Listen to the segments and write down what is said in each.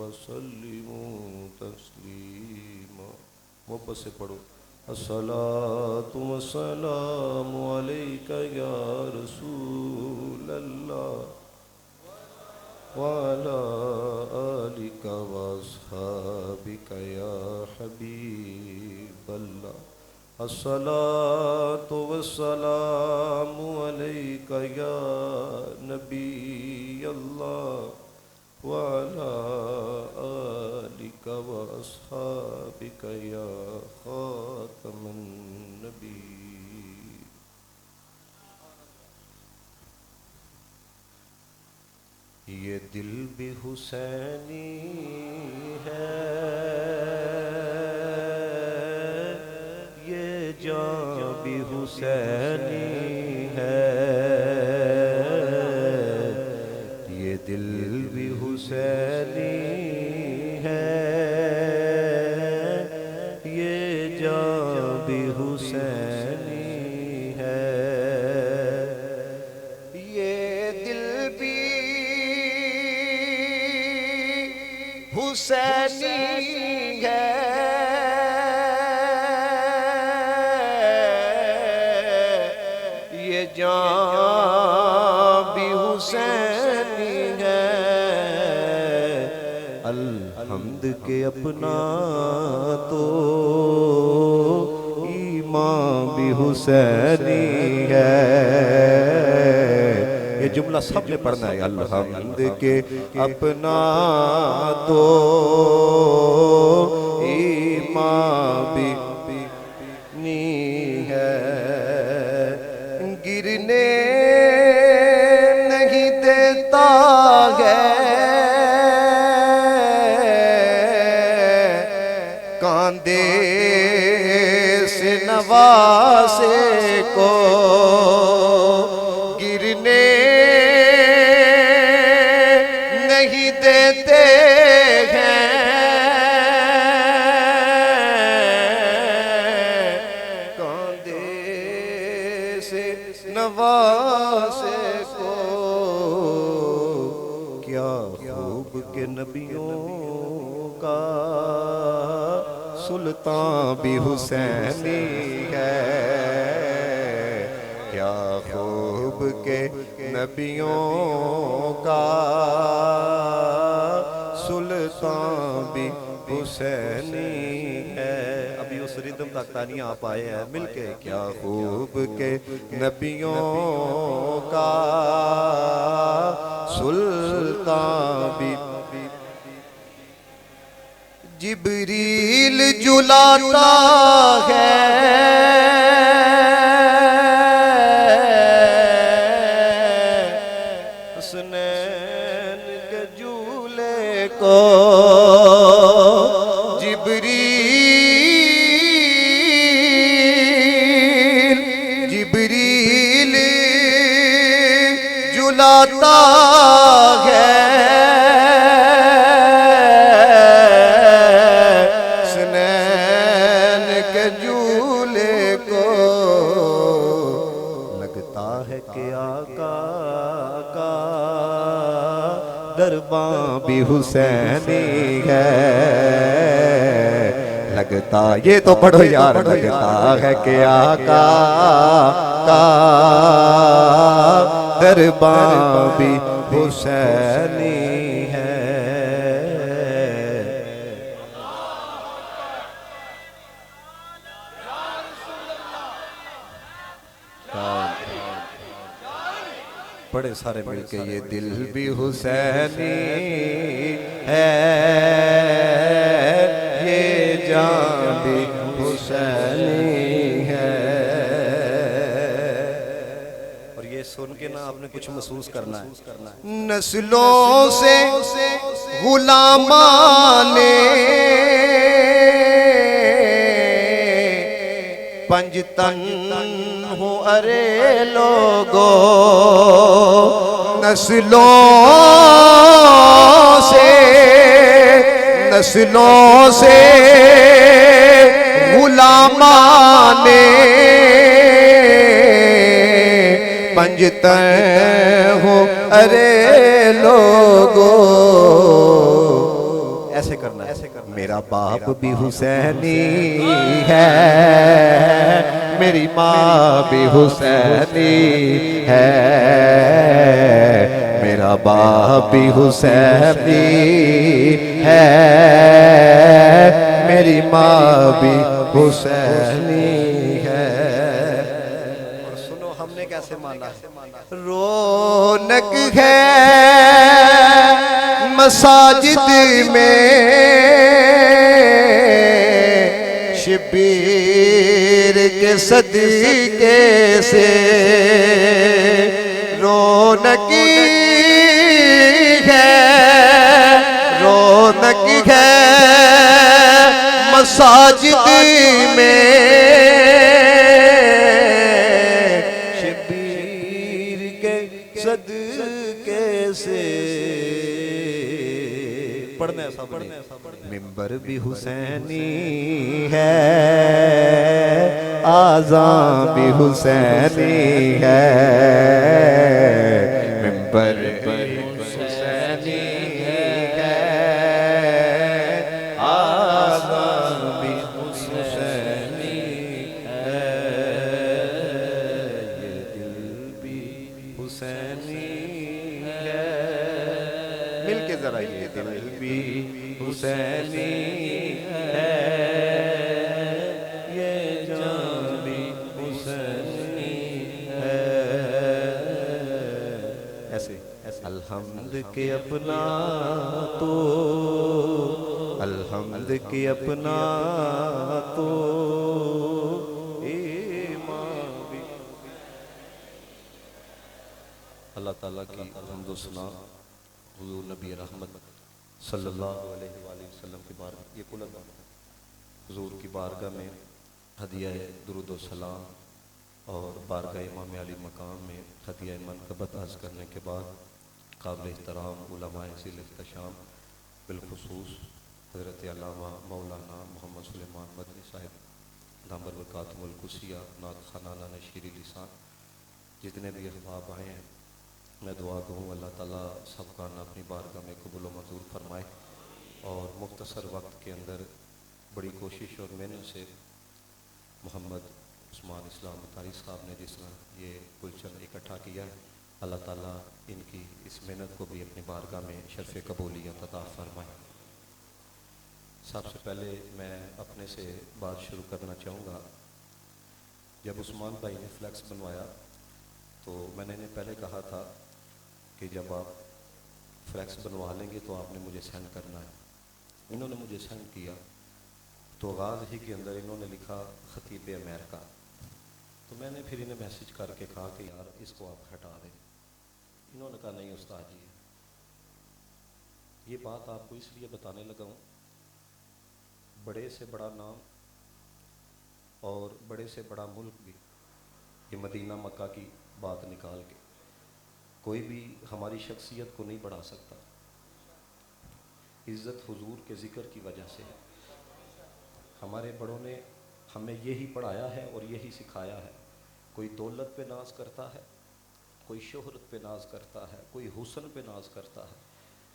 वसल्लिमू तस्लीमा। मोहब्बत से पढ़ो। अस्सलातु वस्सलामु अलैका या रसूल अल्लाह व अला आलिका व अस्हाबिका या हबीब अल्लाह। अस्सलातु वस्सलामु अलैका या नबी अल्लाह व अला आलिका व अस्हाबिका या खातमन नबी। ये दिल भी हुसैनी है, ये जान भी हुसैनी है, ये दिल भी हुसैनी है, ये जान भी हुसैनी है, ये दिल भी हुसैनी है, ये जान भी हुसैनी है। अल्हम्द के अपना तो ईमान भी हुसैनी है। ये जुमला सबने पढ़ना है। अल्हम्द के अपना तो ईमान भी नी है, गिरने नहीं देता है, कांधे से नवासे को, गिरने नहीं देते हैं, कांधे से नवासे को। क्या खूब के नबियों का सुल्तान भी हुसैनी है, क्या खूब के नबियों का सुल्तान भी हुसैनी है। अभी उस रिदम तक तानिया आप आए हैं मिलके। क्या खूब के नबियों का सुल्तान भी, जिब्रील जुलाता है, हसनैन के झूले को, जिब्रील जुलाता है, के झूले को है कि आका का दरबार भी हुसैनी है। लगता ये तो पढ़ो यार, लगता है कि आका का दरबार भी हुसैनी है। बड़े सारे मिलके ये दिल भी हुसैनी है, ये जान भी हुसैनी है। और ये सुन के ना आपने कुछ महसूस करना है। नस्लों से गुलामाने पंजतन हूँ अरे लोगो, नस्लों से गुलामाने पंजतन हूँ अरे लोगो। ऐसे करना, ऐसे करना। मेरा बाप भी हुसैनी है, मेरी माँ भी हुसैनी है, मेरा बाप भी हुसैनी है, मेरी माँ भी हुसैनी है। और सुनो हमने कैसे माना है। रौनक है मसाजिद में शबीर के सदके से, रौनक है मसाजिद में शबीर के सदके से। पढ़ने ऐसा पढ़ने मिंबर भी हुसैनी है, आज़ान भी हुसैनी है, मिंबर भी हुसैनी है, आज़ान भी हुसैनी है, ये दिल भी हुसैनी है। मिलके जरा ये दिल भी हुसैनी है, ये जान भी हुसैनी है। ऐसे ऐसे अल्हम्द के अपना तो, अल्हम्द के अपना तो ईमान भी। अल्लाह ताला की हम्द सना हुजूर नबी रहमत सल्लल्लाहु अलैहि वसल्लम की बारगाह, ये कुल हुजूर की बारगाह में हदिया दुरूद व सलाम और बारगाह इमाम अली मकाम में हदिया मनक़बत अर्ज़ करने के बाद काबिल एहतराम उलमाए ज़िल एहतशाम बिलखुसूस हज़रत अल्लामा मौलाना मोहम्मद सुलेमान मदनी साहिब दामर बरकातुहुल कुसिया नात ख़ानाना नशीरी लिसान जितने भी अहबाब आए हैं, मैं दुआ कहूँ अल्लाह ताला सबका ना अपनी बारगाह में कबूल व मंजूर फरमाए। और मुख्तसर वक्त के अंदर बड़ी कोशिश और मेहनत से मोहम्मद उस्मान इस्लाम तारी साहब ने जिस तरह ये गुलशन इकट्ठा किया है, अल्लाह ताला इनकी इस मेहनत को भी अपनी बारगाह में शर्फ़ कबूलियत अता फरमाए। सबसे पहले मैं अपने से बात शुरू करना चाहूँगा। जब उस्मान भाई ने फ्लैक्स बनवाया तो मैंने इन्हें पहले कहा था कि जब आप फ्लैक्स बनवा लेंगे तो आपने मुझे सेंड करना है। इन्होंने मुझे सेंड किया तो आगाज़ ही के अंदर इन्होंने लिखा ख़तीब अमेरिका। तो मैंने फिर इन्हें मैसेज करके कहा कि यार इसको आप हटा दें। इन्होंने कहा नहीं उस्ताद जी, ये बात आपको इसलिए बताने लगा हूँ, बड़े से बड़ा नाम और बड़े से बड़ा मुल्क भी ये मदीना मक्का की बात निकाल के कोई भी हमारी शख्सियत को नहीं बढ़ा सकता। इज़्ज़त हुजूर के ज़िक्र की वजह से है। हमारे बड़ों ने हमें यही पढ़ाया है और यही सिखाया है। कोई दौलत पे नाज करता है, कोई शोहरत पे नाज करता है, कोई हुस्न पे नाज करता है।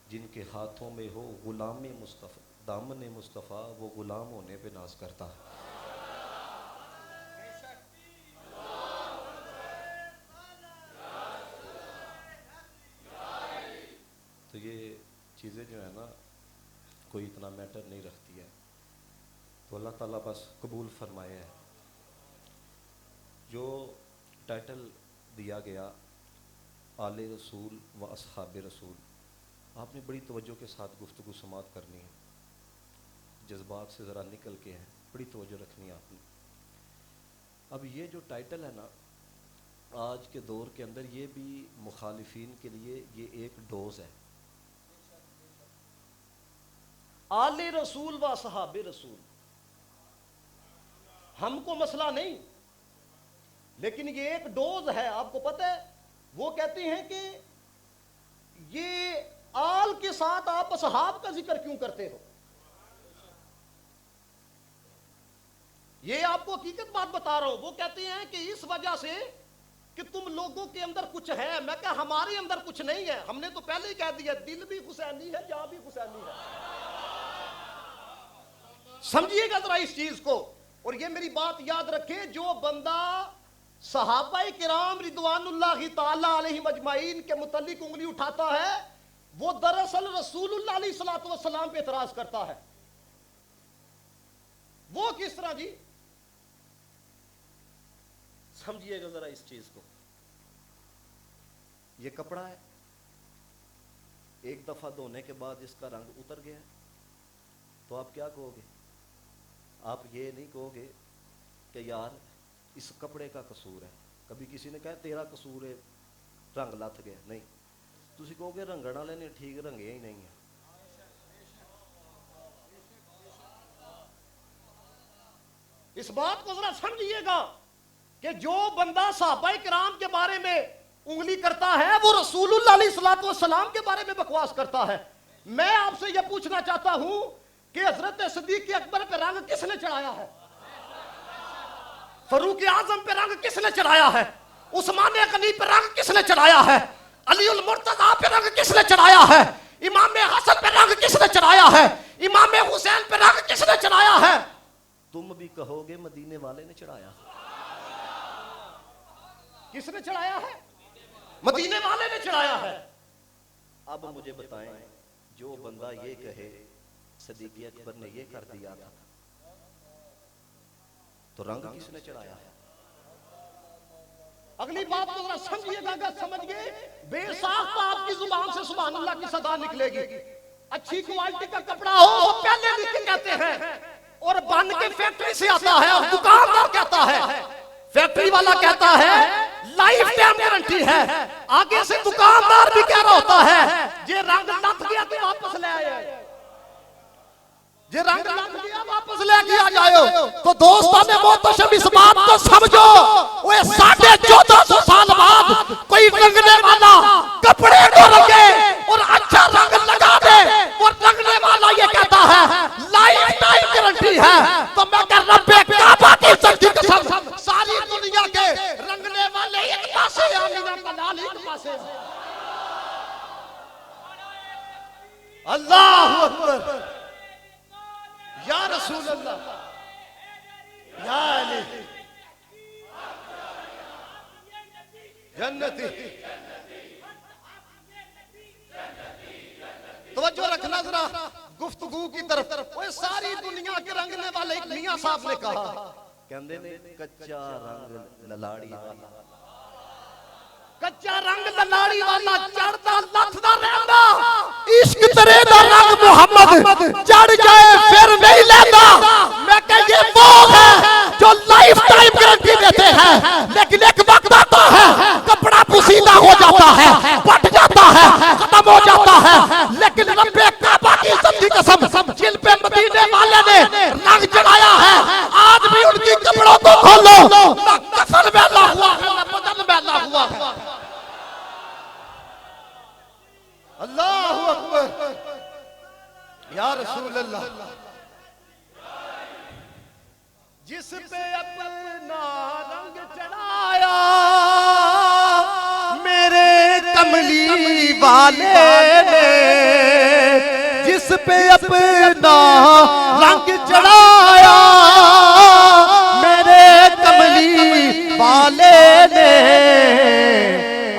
जिनके हाथों में हो गुलाम मुस्तफ़ा, दामन मुस्तफ़ा, वो गुलाम होने पे नाज करता है। तो ये चीज़ें जो है ना कोई इतना मैटर नहीं रखती है। तो अल्लाह ताला बस कबूल फरमाया है। जो टाइटल दिया गया आले रसूल व असहाबे रसूल, आपने बड़ी तवज्जो के साथ गुफ्तगू समात करनी है, जज्बात से ज़रा निकल के हैं, बड़ी तवज्जो रखनी है आपने। अब ये जो टाइटल है ना, आज के दौर के अंदर ये भी मुखालिफिन के लिए ये एक डोज है। आले रसूल व असहाबे रसूल, हमको मसला नहीं, लेकिन ये एक डोज है। आपको पता है वो कहते हैं कि ये आल के साथ आप असहाब का जिक्र क्यों करते हो। ये आपको हकीकत बात बता रहा हूं। वो कहते हैं कि इस वजह से कि तुम लोगों के अंदर कुछ है। मैं कहा हमारे अंदर कुछ नहीं है, हमने तो पहले ही कह दिया दिल भी हुसैनी है, जहां भी हुसैनी है। समझिएगा जरा इस चीज को, और ये मेरी बात याद रखें, जो बंदा सहाबाए किराम रिदवानुल्लाहि ताला अलैहिम अजमाइन के मुतल्लिक उंगली उठाता है, वो दरअसल रसूलुल्लाह अलैहिस्सलातु वस्सलाम पे एतराज करता है। वो किस तरह जी, समझिएगा जरा इस चीज को। ये कपड़ा है, एक दफा धोने के बाद इसका रंग उतर गया, तो आप क्या कहोगे? आप ये नहीं कहोगे कि यार इस कपड़े का कसूर है। कभी किसी ने कहा तेरा कसूर है, रंग लथ गया, नहीं, तुसी कहोगे रंगण वाले ने ठीक रंगे ही नहीं है। इस बात को जरा समझिएगा कि जो बंदा सहाबाए किराम के बारे में उंगली करता है, वो रसूलुल्लाह अलैहिस्सलातु वस्सलाम के बारे में बकवास करता है। मैं आपसे यह पूछना चाहता हूं कि हजरत सिद्दीक अकबर पे रंग किसने चढ़ाया है? फरूक आजम पे रंग किसने चढ़ाया है? उस्मान गनी पे रंग किसने चढ़ाया है? अली उल मुर्तजा पे रंग किसने चढ़ाया है? इमाम हसन पे रंग किसने चढ़ाया है? इमाम हुसैन पे रंग किसने चढ़ाया है? तुम भी कहोगे मदीने वाले ने चढ़ाया। किसने चढ़ाया है? मदीने वाले ने चढ़ाया है। अब मुझे बताएं, जो बंदा ये कहे सिद्दीक अकबर ने ये कर दिया था, तो रंग किसने चढ़ाया है? अगली बात को जरा समझिएगा, अगर समझ गए बेसाख्ता आपकी जुबान से सुभान अल्लाह की सदा निकलेगी। अच्छी क्वालिटी का कपड़ा हो वो पहले लिख के कहते हैं, और बन के फैक्ट्री से आता है, और दुकानदार कहता है, फैक्ट्री वाला कहता है लाइफ टाइम गारंटी है, आगे से दुकानदार भी कह रहा होता है ये रंग लथ गया तो वापस ले आए, ये रंग लथ गया वापस लेके आ जाओ। तो दोस्तों ने मोहतरम इस बात को समझो, वो 1450 साल बाद कोई रंगने वाला कपड़े को रंगे और अच्छा रंग लगा दे, और रंगने वाला ये कहता है लाइफ टाइम गारंटी है। तो मैं कर रब्बे काबा की सच्ची कसम, सारी दुनिया के रंगने वाले एक पासे, आमीना का लाल एक पासे। अल्लाहु अकबर, या रसूल अल्लाह, या अली जन्नती। तवज्जो रखना जरा गुफ्तगू की तरफ। वो सारी दुनिया के रंगने वाले मियां साहब ने कहा, कहते ने कच्चा रंग ललाड़ी वाला, कच्चा रंग ललाड़ी वाला चढ़दा लथदा रहंदा, इश्क तेरे दा रंग मोहम्मद चढ़ जाए फिर नहीं लेता। मैं कह ये वो है जो लाइफ टाइम गारंटी देते हैं, लेकिन एक वक्त आता है कपड़ा पुसीदा हो जाता है, फट जाता है, खत्म हो जाता है, लेकिन रब्बे काबा की सच्ची कसम, जिन पे मदीने वाले ने रंग चढ़ाया है, आज भी उनकी कपड़ों को खोलो, ना कफन मैला हुआ है ना बदन मैला हुआ है। अल्लाहु अकबर, या रसूल अल्लाह। जिस पे अपना रंग वाले ने जिस पे अपना रंग चढ़ाया, मेरे कमली वाले ने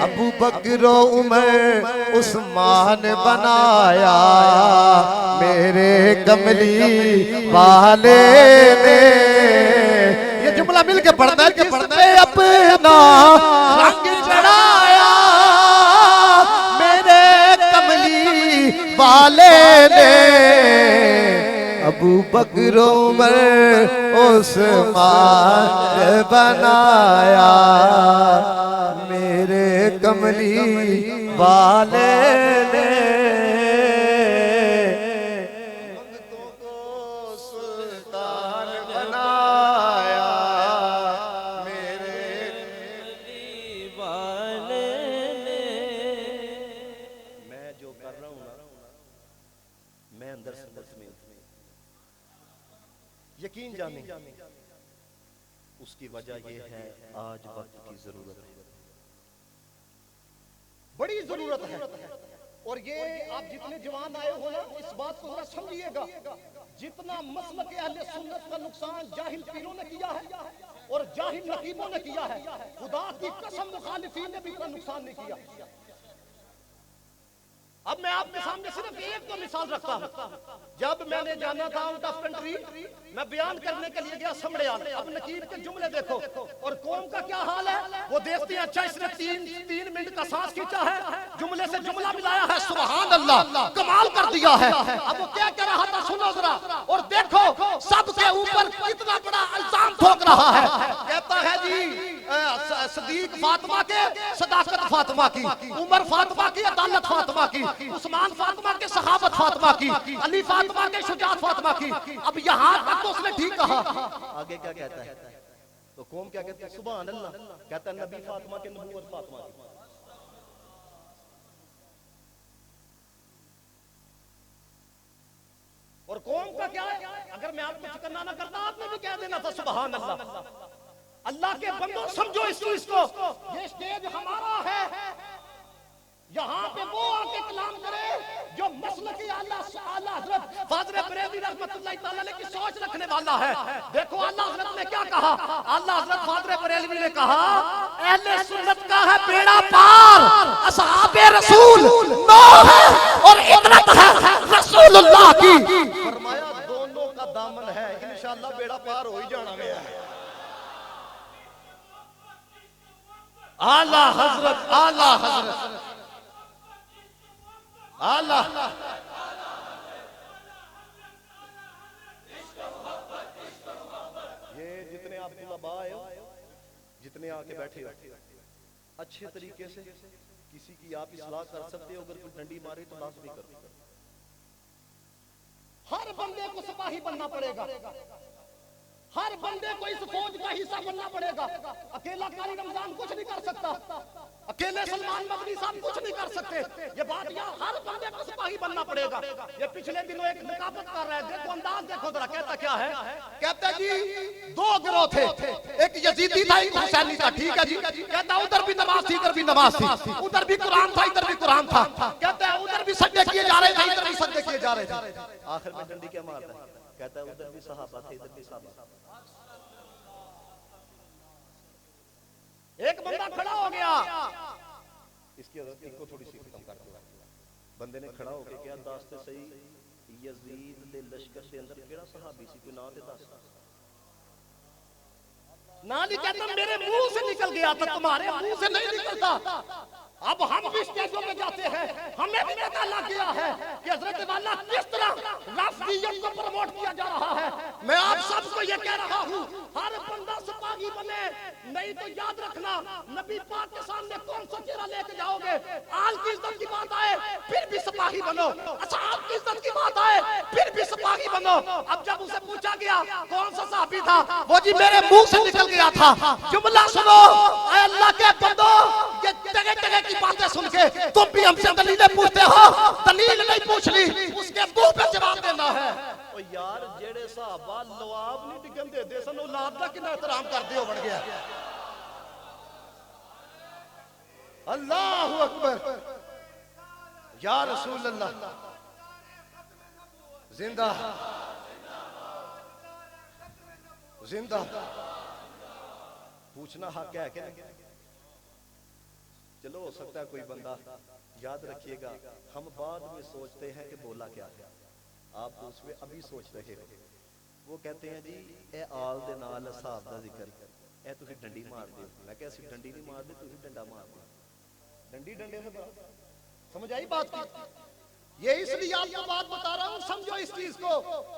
अबू बकर उमर उस्मान बनाया, मेरे कमली वाले ने। ये जुमला मिलके पढ़ना है, जिस पे अपना रंग चढ़ाया, मेरे कमली वाले ने अबू बकर उमर उस्मान बनाया, मेरे कमली वाले ने। भक्तों को सुल्तान बनाया, मेरे कमली वाले ने। मैं जो कर रहा हूं ना, मैं अंदर से यकीन जाने उसकी वजह यह है, आज वक्त की जरूरत है, बड़ी जरूरत है। और ये आप जितने जवान आए हो ना, इस बात को जरा समझिएगा, जितना मसलक अहले सुन्नत का नुकसान जाहिल पीरों ने किया है और जाहिल नकीबों ने किया है, खुदा की कसम मुखालिफीन ने भी इतना नुकसान नहीं किया। अब मैं आपके सामने सिर्फ एक तो मिसाल रखता हूं। जब मैंने जाना था आउट ऑफ कंट्री, मैं बयान करने के लिए गया समड़ियाल। अब नकीब के जुमले देखो और कौम का क्या हाल है। वो देखते हैं अच्छा इसने तीन मिनट का सांस खींचा है, जुमले से जुमला मिलाया है, सुभान अल्लाह, कमाल कर दिया है। अब वो क्या कह रहा था सुनो जरा, और देखो सबके ऊपर कितना बड़ा इल्जाम ठोक रहा है। कहता है जी सदीक फातिमा के सदाकत फातिमा की, उमर फातिमा की अदालत फातिमा की, उस्मान फातिमा के सहाबत फातिमा की, अली फातिमा के शुजाअत फातिमा की। अब यहाँ तक तो उसने ठीक कहा। आगे क्या कहता है तो कौम क्या कहती है, सुभान अल्लाह। कहता है नबी फातिमा के नबूवत फातिमा की। और कौम का क्या है, अगर मैं आपको चुकन्ना ना करता आपने भी कह देना था सुभान अल्लाह। अल्लाह के बंदो समझो इसको, ये स्टेज हमारा है, यहाँ पे वो आके कलाम करे जो मसलकी आला हज़रत फ़ाज़िल बरेलवी रहमतुल्लाह तआला अलैह की सोच रखने वाला है। देखो आला हज़रत ने क्या कहा, आला हज़रत फ़ाज़िल बरेलवी ने कहा अहले सुन्नत का है बेड़ा पार, असहाबे रसूल नो है और इतरत है रसूलुल्लाह की। फरमाया दोनों का दामन है, इंशाअल्लाह बेड़ा पार हो ही जाना है। आला हज़रत, आला हज़रत, आला ये जितने आप तुलबा आए हो, जितने आके बैठे हो, अच्छे तरीके से किसी की आप इस्लाह कर सकते हो। अगर कोई डंडी मारे तो लाज़मी करो। हर बंदे को सिपाही बनना पड़ेगा, हर बंदे को इस फौज का हिस्सा बनना पड़ेगा। अकेला कारी रमजान कुछ नहीं कर सकता, अकेले सलमान मदनी साहब कुछ नहीं कर सकते। ये बात यहाँ हर बंदे को सिपाही बनना पड़ेगा। ये पिछले दिनों एक निकाबत कर रहा है, देखो अंदाज देखो जरा, कहता क्या है, कहता जी दो गिरोह थे, एक यजीदी था एक हुसैनी था, ठीक है जी। कहता उधर भी नमाज थी इधर भी नमाज थी, उधर भी कुरान था इधर भी कुरान था। कहता है उधर भी सजदे किए जा रहे थे इधर भी सजदे किए जा रहे थे। आखिर में डंडी क्या मारता है, कहता है उधर भी सहाबा थे इधर भी सहाबा। एक बंदा खड़ा हो गया, इसकी को थोड़ी सी खत्म कर दो। बंदे ने खड़ा होकर क्या दास्ते सही यजीद दे लश्कर के अंदर केड़ा सहाबी सी, कोई नाम ते दस ना। नहीं कहता मेरे मुंह से निकल गया था, तुम्हारे मुंह से नहीं निकलता। अब हम भी स्टेजों पे जाते हैं, हमें भी पता लग गया है कि हजरत वाला किस तरह राफियत को प्रमोट किया जा रहा है। मैं आप सबको ये कह रहा हूँ, हर बंदा सिपाही बने, नहीं तो याद रखना नबी पाक के सामने कौन सा चेहरा लेके जाओगे। आल की इज्जत की बात आए फिर भी सिपाही बनो, असहाब की इज्जत की बात आए फिर भी सिपाही बनो। अब जब उसे पूछा गया कौन सा सहाबी था, वो जी मेरे मुंह से निकल गया था। जुमला सुनो, अल्लाह के बंदो, ये जगह जगह की बातें सुन के तुम भी हमसे दलीलें पूछते हो, दलील नहीं पूछ ली, उसके मुंह पे जवाब देना है। ओ यार जेड़े साहबा लवाब नहीं टिकन दे दे सन, औलाद दा कितना एहतराम करदे हो बन गया। अल्लाहू अकबर। या रसूल अल्लाह जिंदा जिंदा। पूछना हक है क्या? चलो हो सकता है कोई बंदा, याद रखिएगा हम बाद में सोचते हैं कि बोला क्या है, आप तो उसमें अभी सोच रहे हो। वो कहते हैं जी ए आल दे नाल साहब दा जिक्र ए तुसी डंडी मार दो। मैं क्या असि डंडी नहीं मार दे, तुसी डंडा मार दो। डंडी डंडे से बड़ा। समझ आई बात की? ये इसलिए आपको बात बता रहा हूं, समझो इस चीज को।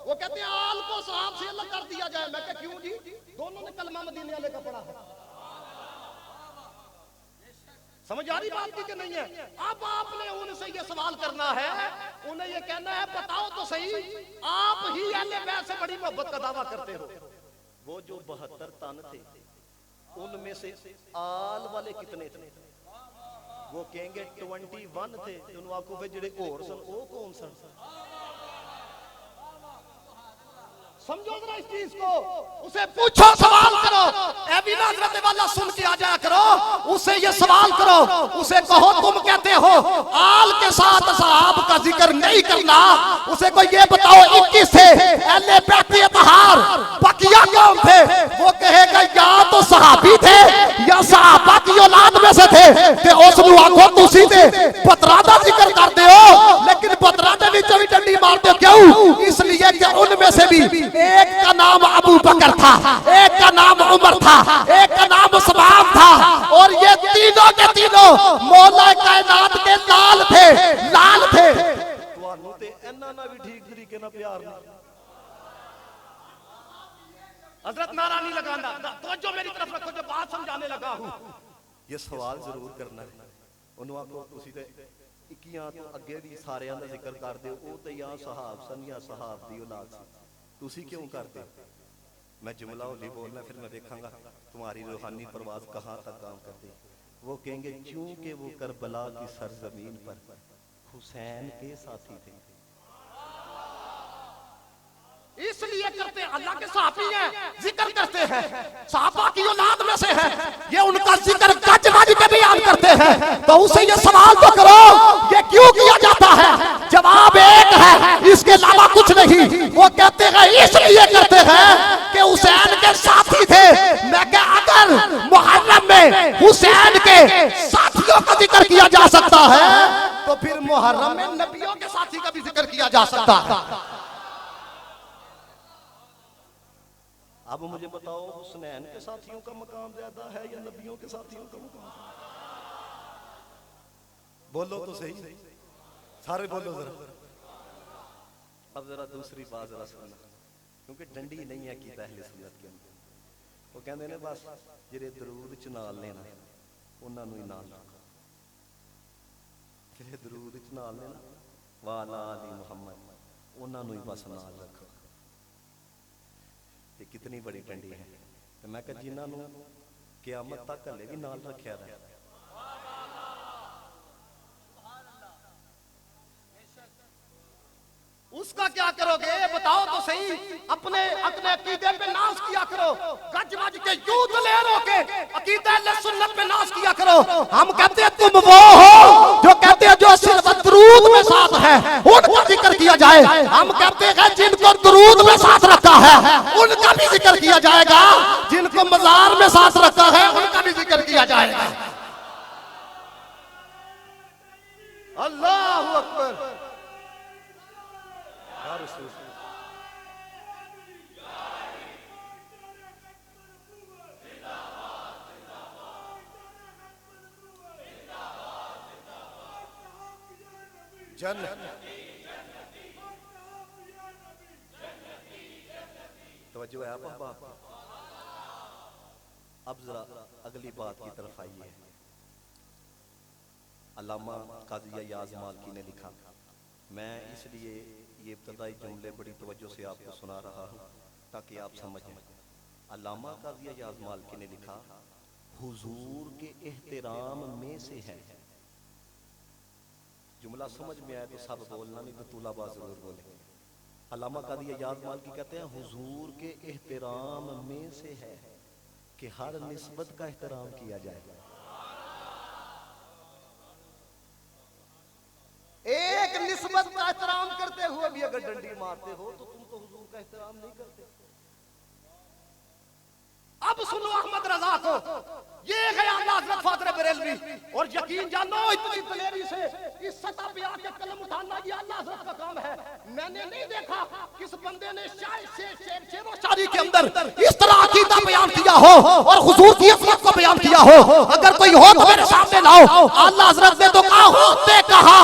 वो कहते हैं आल को साहब से अलग कर दिया जाए। मैं क्या क्यों जी? दोनों ने कलमा मदीने वाले का पढ़ा है। समझ आ रही बात की कि नहीं है? अब आपने उनसे ये सवाल करना है, उन्हें ये कहना है बताओ तो सही, आप ही अहले बैत से बड़ी मोहब्बत का दावा करते हो। वो जो 72 तन थे उनमें से आल वाले कितने थे? वो कहेंगे 21 थे। उन्होंने आखो फिर जेडे होर सन वो कौन सन? समझो जरा इस चीज को। उसे पूछो, सवाल करो। ऐबी नाज़रत वाला सुन के आ जाया करो। उसे ये सवाल करो, उसे कहो तुम कहते हो आल के साथ सहाब का जिक्र नहीं करना। उसे कोई ये बताओ 21 थे अहले बैत अतहार, बकिया कौन थे? वो कहेगा या तो सहाबी थे या सहाबा की औलाद में से थे। ते उस नु आखो तुसी ते पतरा दा जिक्र करते हो, लेकिन पतरा दे विच भी डंडी मारते हो। क्यों? इसलिए कि उनमें से भी एक का नाम अबू बकर था, एक का नाम उमर था, एक का नाम उस्मान था, और ये तीनों के तीनों मौला कायनात के लाल थे, लाल थे। तुहानू ते इन्ना ना भी ठीक तरीके ना प्यार नहीं। हजरत नारा नहीं लगांदा, तवज्जो मेरी तरफ रखो, जो बात समझाने लगा हूं। ये सवाल जरूर करना है। उन्होंने आखो तुसी ते 21 तो अगे भी सारियां दा जिक्र करदे हो, ओ ते या सहाब सन या सहाब दी औलाद सी, तुसी क्यों करते? मैं जुमला होली बोलना, फिर मैं देखूंगा तुम्हारी रूहानी परवाज कहां तक काम करती। वो कहेंगे क्योंकि वो करबला की सरजमीन पर हुसैन के साथी थे, इसलिए करते हैं। अल्लाह के साफी हैं, जिक्र करते हैं, सहाबा की औलाद में से है, ये उनका जिक्र गज बज के बयान करते हैं। तो उसे ये सवाल तो करो ये क्यों किया जाता है? जवाब एक है, इसके अलावा कुछ नहीं। वो कहते हैं इसलिए करते हैं कि हुसैन के साथी थे। मैं क्या अगर मुहर्रम में हुसैन के साथियों का जिक्र किया जा सकता है तो फिर मुहर्रम में नबियों के साथी का भी जिक्र किया जा सकता है। अब मुझे बताओ हुसैन के साथियों का मकाम ज्यादा है या नबियों के साथियों का मकाम? बोलो तो सही, सारे बोलो जरा। अब जरा दूसरी बात जरा सुनना, क्योंकि डंडी नहीं है कीता अहले सुन्नत के अंदर। वो कहते हैं बस जेरे दरूद च नाल लेना उन्हां नूं ही नाल रखो, जेरे दरूद च नाल लेना वाला अली मुहम्मद उन्हां नूं ही बस नाल रखो। ये कितनी बड़ी डंडी है। तो मैं कहा जिन्होंने क़यामत तक हले भी नाल रखा है, उसका क्या करोगे? बताओ तो सही। अपने अपने अकीदे पे नाश किया करो, गज बज के यूं दलेर होके अकीदा अहले सुन्नत पे नाश किया करो। हम कहते हैं तुम वो हो जो कहते हैं जो सिर्फ दरूद में साथ है उनका जिक्र किया जाए। हम कहते हैं जिनको दरूद में साथ रखा है उनका भी जिक्र किया जाएगा, जिनको मजार में साथ रखा है उनका भी जिक्र किया जाएगा। अल्लाहु अकबर। जन तवज्जो है बाबा। अब जरा अगली बात की तरफ आइए। अल्लामा काज़ी अय्याज़ मालकी ने लिखा, मैं इसलिए ये इब्तदाई जुमले बड़ी तवज्जो से आपको सुना रहा हूँ ताकि आप समझें। अल्लामा काज़ी अय्याज़ मालकी ने लिखा हुजूर के एहतराम में से है। जुमला समझ में आए तो सब बोलना, नहीं तो तुलाबा जरूर बोले। अल्लामा काज़ी अय्याज़ मालकी कहते हैं हुजूर के एहतराम में से है कि हर निस्बत का एहतराम किया जाए। अगर डंडी मारते हो तो तुम तो हुजूर का एहतराम नहीं करते। अब सुनो अहमद रजा को, ये है आला हज़रत फादर बरेलवी, और यकीन जानो इतनी दलेरी से इस सतह पे आके कलम उठाना ये आला हज़रत का काम है। मैंने नहीं देखा किस बंदे ने शेरो शायरी के अंदर इस तरह अकीदा बयान किया हो और हुजूर की अज़मत को बयान किया हो। अगर कोई हो तो मेरे सामने लाओ। आला हज़रत ने तो कहा होते कहा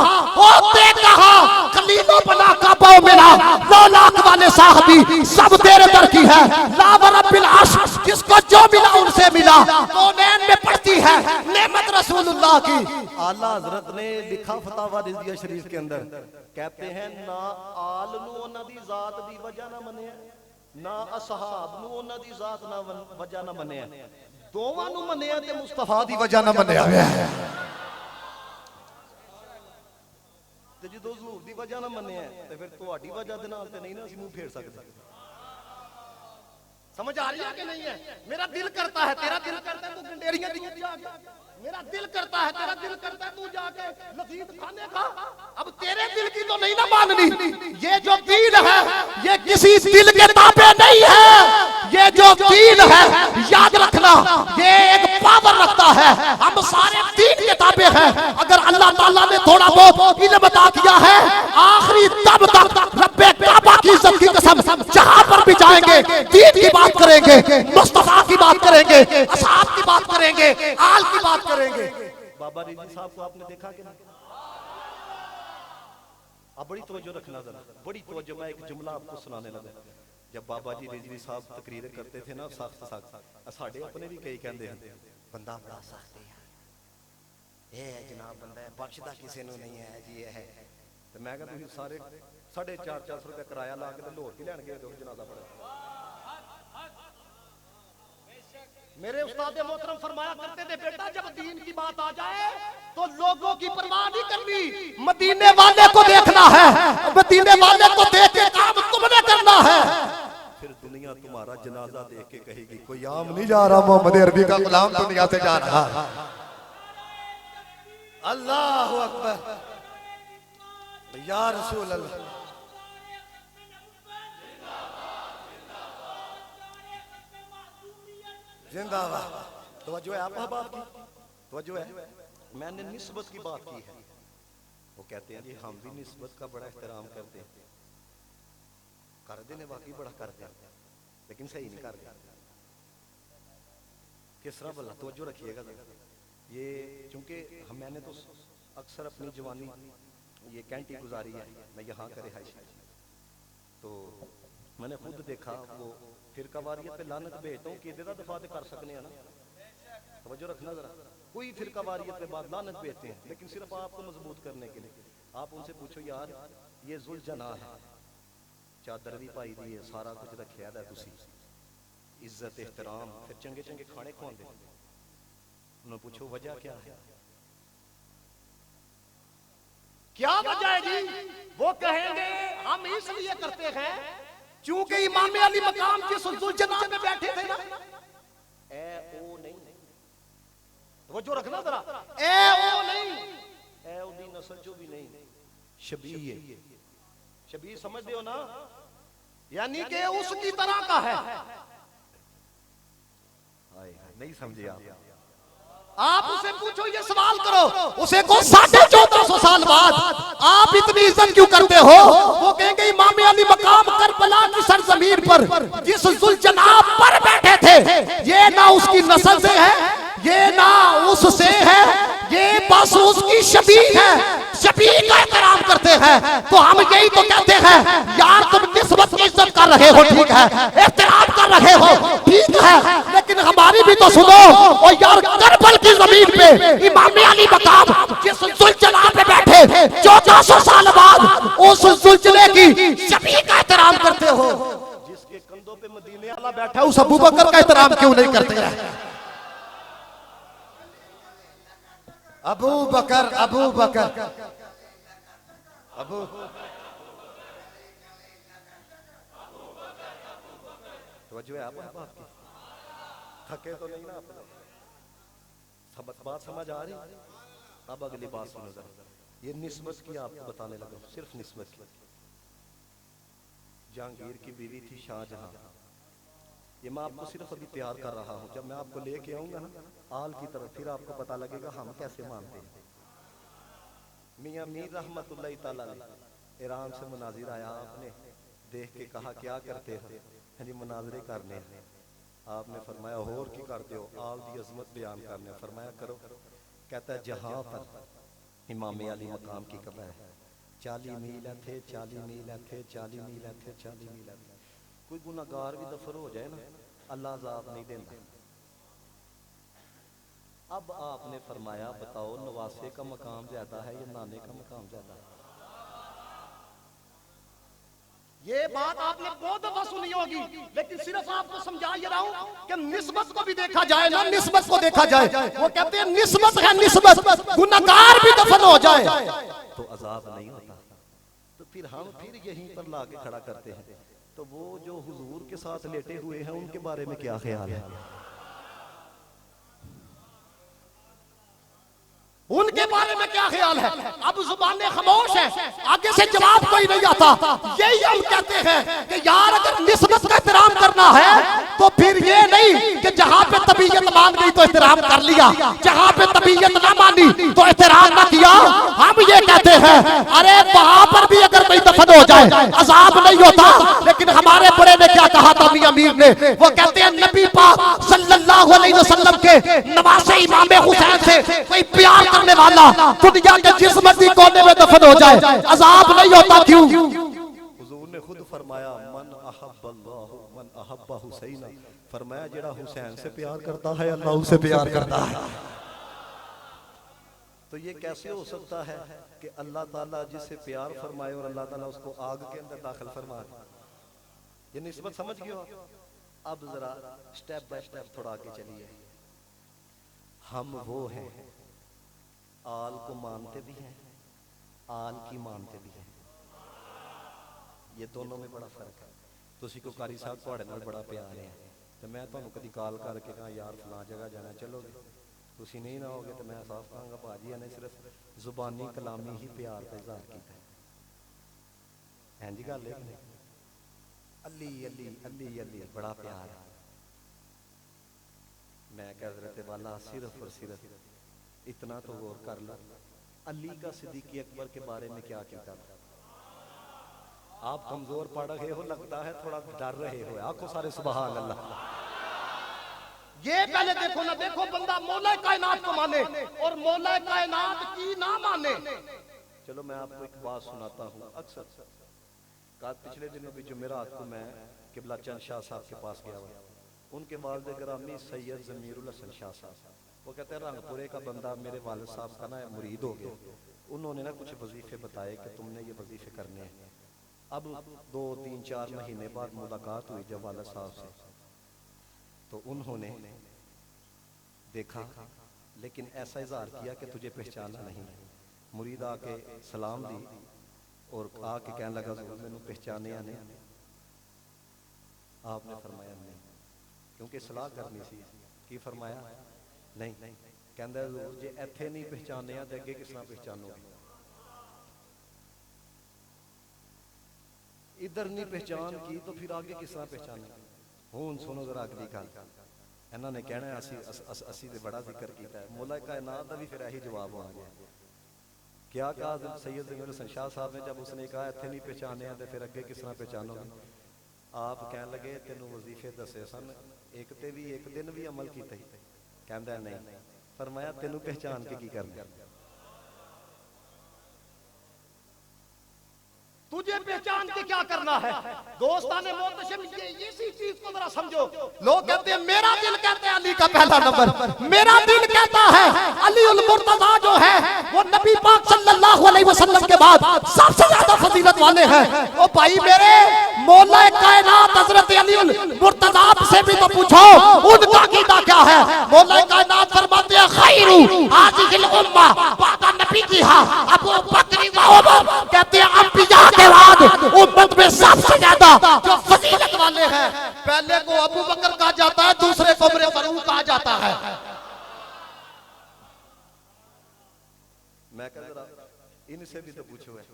खलीलों बना काबा मेरा 9 लाख वाले साहबी सब तेरे दर की है। ला रब्बिल अर्श जिसको जो मिला उनसे मिला, कौनैन में पड़ती है नेमत रसूलुल्लाह की। आला हज़रत ने लिखा फतावा रिज़विया शरीफ के अंदर, कहते हैं ना आल नू उन्हां दी जात दी वजह ना मने, ना असहाब नू उन्हां दी जात ना वजह ना मने, दोवां नू मने ते मुस्तफा दी वजह ना मने। ते जदों हुजूर दी वजह ना मने ते फिर तुहाडी वजह दे नाल ते नहीं ना असीं मुंह फेर सकदे। समझ आ रही है कि नहीं है? मेरा दिल करता है, तेरा दिल करता है तू गंडेरियां दी जाके, मेरा दिल करता है, तेरा दिल करता है तू जाके लजीज खाने का। अब तेरे दिल की तो नहीं ना माननी। ये जो दीन है ये किसी दिल के ताबे नहीं है। ये जो दीन है याद रखना ये एक पावर रखता है। हम सारे दीन के ताबे हैं। अगर अल्लाह ताला ने थोड़ा बहुत इल्म बता दिया है, आखिरी दम तक रब्बे काबा की इज्जत की कसम जहां पर भी जाएंगे दीन की बात करेंगे, मुस्तफा की बात करेंगे, असहाब की बात करेंगे, आल की बात करेंगे। बाबा रिजवी साहब को आपने देखा कि नहीं? अब बड़ी तवज्जो रखना जरा, बड़ी तवज्जो। मैं एक जुमला आपको सुनाने लगा। जब बाबा जी रिजवी साहब तकरीर करते थे ना, सख्त साढ़े अपने भी कई कहते हैं बंदा बड़ा सख्त है, ये जनाब बंदा है बख्शदा किसी को नहीं है जी है। तो मैं कहता तुम सारे 450 रुपये किराया ला के लाहौर की लैन गए जनाजा पढ़ा। मेरे उस्ताद मोहतरम फरमाया करते थे बेटा जब दीन की बात आ जाए तो लोगों की परवाह नहीं करनी, मदीने वाले को देखना है, मदीने वाले को देख के काम तुमने करना है। फिर दुनिया तुम्हारा जनाजा देख के कहेगी कोई आम नहीं जा रहा, मोहम्मद अरबी का गुलाम दुनिया से जा रहा। अल्लाह अकबर या रसूल अल्लाह। जिंदाबाद। तवज्जो है आप अहबाब की, तवज्जो है। मैंने निस्बत की बात की है। वो कहते हैं जी हम भी निस्बत का बड़ा एहतराम करते हैं, करते हैं वाकई बड़ा करते हैं, लेकिन सही नहीं करते। किस तरह भला तवज्जो रखिएगा ये, चूंकि मैंने तो अक्सर अपनी जवानी ये कैंटी गुजारी है, मैं यहाँ का रिहायशी, तो मैंने खुद देखा वो फिरका वारियत पे लानत भेजता हूँ कि दफा तो कर सकने हैं ना। तवज्जो रखना जरा, कोई फिरका वारियत पे बाद लानत भेजते हैं, लेकिन सिर्फ आपको मजबूत करने के लिए। आप उनसे पूछो यार ये जुल जना है, चादर भी पाई दी है, सारा कुछ रखिया दा तुसी, इज्जत एहतराम, फिर चंगे चंगे खाने खुआंदे, उन्हें पूछो वजह क्या है? क्या वजह है जी? वो कहेंगे हम इसलिए करते हैं क्योंकि इमाम अली मकाम जिस जुलजनाब में बैठे थे ना, ए ओ नहीं, वो जो रखना जरा, ए ओ नहीं, ए उदी नस्ल जो भी नहीं, शबी है। शबी समझते हो ना, यानी कि उसकी तरह का है। नहीं समझे आप उसे पूछो, ये सवाल करो उसे को 1450 साल बाद आप इतनी इज्जत क्यों करते हो? वो कहेंगे इमाम अली मकाम करबला की सरजमीन पर जिस जुलजनाब पर बैठे थे, ये ना उसकी नस्ल से है, ये ना उससे है, ये बस उसकी शबी है, शबी का एहतराम करते हैं। तो हम यही तो कहते हैं यार तुम निस्बत की इज्जत कर रहे हो, ठीक है, एहतराम कर रहे हो, ठीक है, लेकिन हमारी भी तो सुनो। और यार करबल की जमीन पे इमाम अली मकाम जिस जुलजनाब पे बैठे 1400 साल बाद उस जुलजले की शबी का एहतराम करते हो। जिसके कंधों पे मदीने वाला बैठा उस अबू बकर का एहतराम क्यों नहीं करते हैं? अबू बकर, अबू बकर, अबू तवज्जो है आप आपकी, थके तो नहीं ना आप? बात समझ आ रही? अब अगली बात सुनो जरा, ये निस्बत की आपको बताने लगा, सिर्फ निस्बत की। जहांगीर की बीवी थी शाहजहां। ये मैं आपको सिर्फ अभी तैयार कर रहा हूँ, जब मैं आपको लेके आऊंगा ना आल की तरफ, फिर आपको पता लगेगा हम कैसे मानते हैं। मियां मीर रहमतुल्लाह तआला अलैह ईरान से मुनाजिर आया, आपने देख के कहा क्या करते हो? जी मुनाजरे करने हैं। आपने फरमाया होर की करते हो? आल दी अजमत बयान करने। फरमाया करो। कहता है जहां पर इमाम अली मकाम की कब्र है 40 मील है थे, 40 मील है थे, 40 मील है थे, 40 मील है थे। कोई गुनाहगार भी दफन हो जाए ना अल्लाह अजाब नहीं देता। अब आपने फरमाया बताओ नवासे का मकाम ज्यादा है या नाने का मकाम ज्यादा है? ये बात आपने बहुत दफा सुनी होगी, लेकिन सिर्फ आपको समझा ये रहा हूं कि निस्बत को भी देखा जाए ना, निस्बत को देखा जाए। वो कहते हैं निस्बत है निस्बत, गुनाहगार भी दफन हो जाए तो अजाब नहीं होता। तो फिर हम फिर यहीं पर लाके खड़ा करते हैं। तो वो जो हुजूर के साथ लेटे हुए हैं उनके बारे में क्या ख्याल है? उनके बारे में क्या ख्याल है? अब जुबानें खामोश है, आगे से जवाब कोई नहीं आता। यही हम कहते हैं कि यार अगर निस्बत का एहतराम करना है तो फिर ये नहीं कि जहां पे तबीयत मान गई तो एहतराम कर लिया, जहां पे तबीयत ना मानी तो एहतराम ना किया। हम ये कहते हैं अरे वहां पर भी अगर कोई दफन हो जाए अजाब नहीं होता। लेकिन हमारे बड़े ने क्या कहा था मियां मीर ने? वो कहते हैं नबी पाक सल्लल्लाहु अलैहि वसल्लम के नवासे इमाम हुसैन से कोई प्यार करने वाला दुनिया के जिस मर्जी कोने में दफन हो जाए अजाब नहीं होता। क्यों? हुजूर ने खुद फरमाया मन अहब्बल्लाहु मन अहब्बा हुसैना। फरमाया जेड़ा हुसैन से प्यार करता है अल्लाह उसे प्यार करता है। तो ये कैसे हो सकता है कि अल्लाह ताला जिससे प्यार फरमाए और अल्लाह ताला उसको आग के अंदर दाखिल फरमा दे? ये निस्बत समझ गए हो? अब जरा स्टेप बाय स्टेप थोड़ा आगे चलिए। हम वो हैं आल को मानते भी हैं, आल की मानते भी हैं। ये दोनों में बड़ा फर्क है। तुसी को कारी साहब तुहाडे नाल बड़ा प्यार है तो मैं तुहानू कदी कॉल करके कहा यार फलां जगह जाना चलोगे, तुसी नहीं ना होगे तो मैं साफ कहांगा भाजी ने सिर्फ जुबानी कलामी ही प्यार का इजहार किया है। जी गल है अली अली अली अली बड़ा प्यार है। मैं कह हज़रत वाला सिर्फ और सिर्फ इतना तो गौर कर लो अली का सिद्दीक़ अकबर के बारे में क्या कहता था। आप कमजोर पड़ रहे हो, लगता है थोड़ा डर रहे हो। आंखों सारे सुभान अल्लाह। ये पहले देखो ना, देखो बंदा मौला कायनात को माने और मौला कायनात की ना माने। चलो मैं आपको एक बात सुनाता हूँ। अक्सर पिछले दिनों भी जुमेरात को मैं किबला चंद शाह साहब के पास गया हुआ। उनके वालिद गिरामी सैयद ज़मीरुल हसन शाह साहब, वो कहते हैं रंगपुरे का बंदा मेरे वालिद साहब का ना मुरीद हो गया। उन्होंने ना कुछ वजीफे बताए कि तुमने ये वजीफे करने हैं। अब 2-3-4 महीने बाद मुलाकात हुई जब वालिद साहब से, तो उन्होंने देखा लेकिन ऐसा इजहार किया कि तुझे पहचाना नहीं। मुरीद आके सलाम दी और आके कहने लगा मैनू पहचाने या नहीं? आपने फरमाया नहीं, क्योंकि सलाह करनी सी। की फरमाया? नहीं। कहंदा हुजूर जे इत्थे नहीं पहचाने तो अगे किस तरह पहचानोगे? इधर नहीं पहचान की तो फिर आगे किस तरह पहचाने? हुण सुनो जरा अगली गल। इन्होंने कहना असी ते बड़ा जिक्र किया है, मौला कायनात का भी फिर यही जवाब आ गया। क्या कहा सैयद ज़मीरुल हसन शाह साहब ने जब उसने कहा इत्थे नहीं पहचाने तो फिर अगे किस तरह पहचानोगे? आप कह लगे तेनों वजीफे दसे सन, एक ते भी एक दिन भी अमल किया? कहंदा नहीं। फरमाया तेनों पहचान के की करना? तुझे पहचान के क्या करना है? दोस्ताने मोहतशम ये इसी चीज को जरा समझो। लोग कहते हैं मेरा दिल कहते हैं अली का पहला नंबर, मेरा दिल कहता है अली उल मुर्तजा जो है वो नबी पाक सल्लल्लाहु अलैहि वसल्लम के बाद सबसे ज्यादा फजीलत वाले हैं। ओ भाई मेरे मौला कायनात हजरत अली उल मुर्तजा से भी तो पूछो उनका कीदा क्या है। मौला कायनात फरमाते हैं खैरू हाज़िहिल उम्मा बाद नबी की हा अबू बकर व उमर। कहते हैं अंबिया के बाद उम्मत में सबसे ज्यादा जो फजीलत वाले हैं, पहले को अबू बकर कहा जाता है, दूसरे को उमर फारूक कहा जाता है। मैं कह जरा इनसे भी तो पूछो है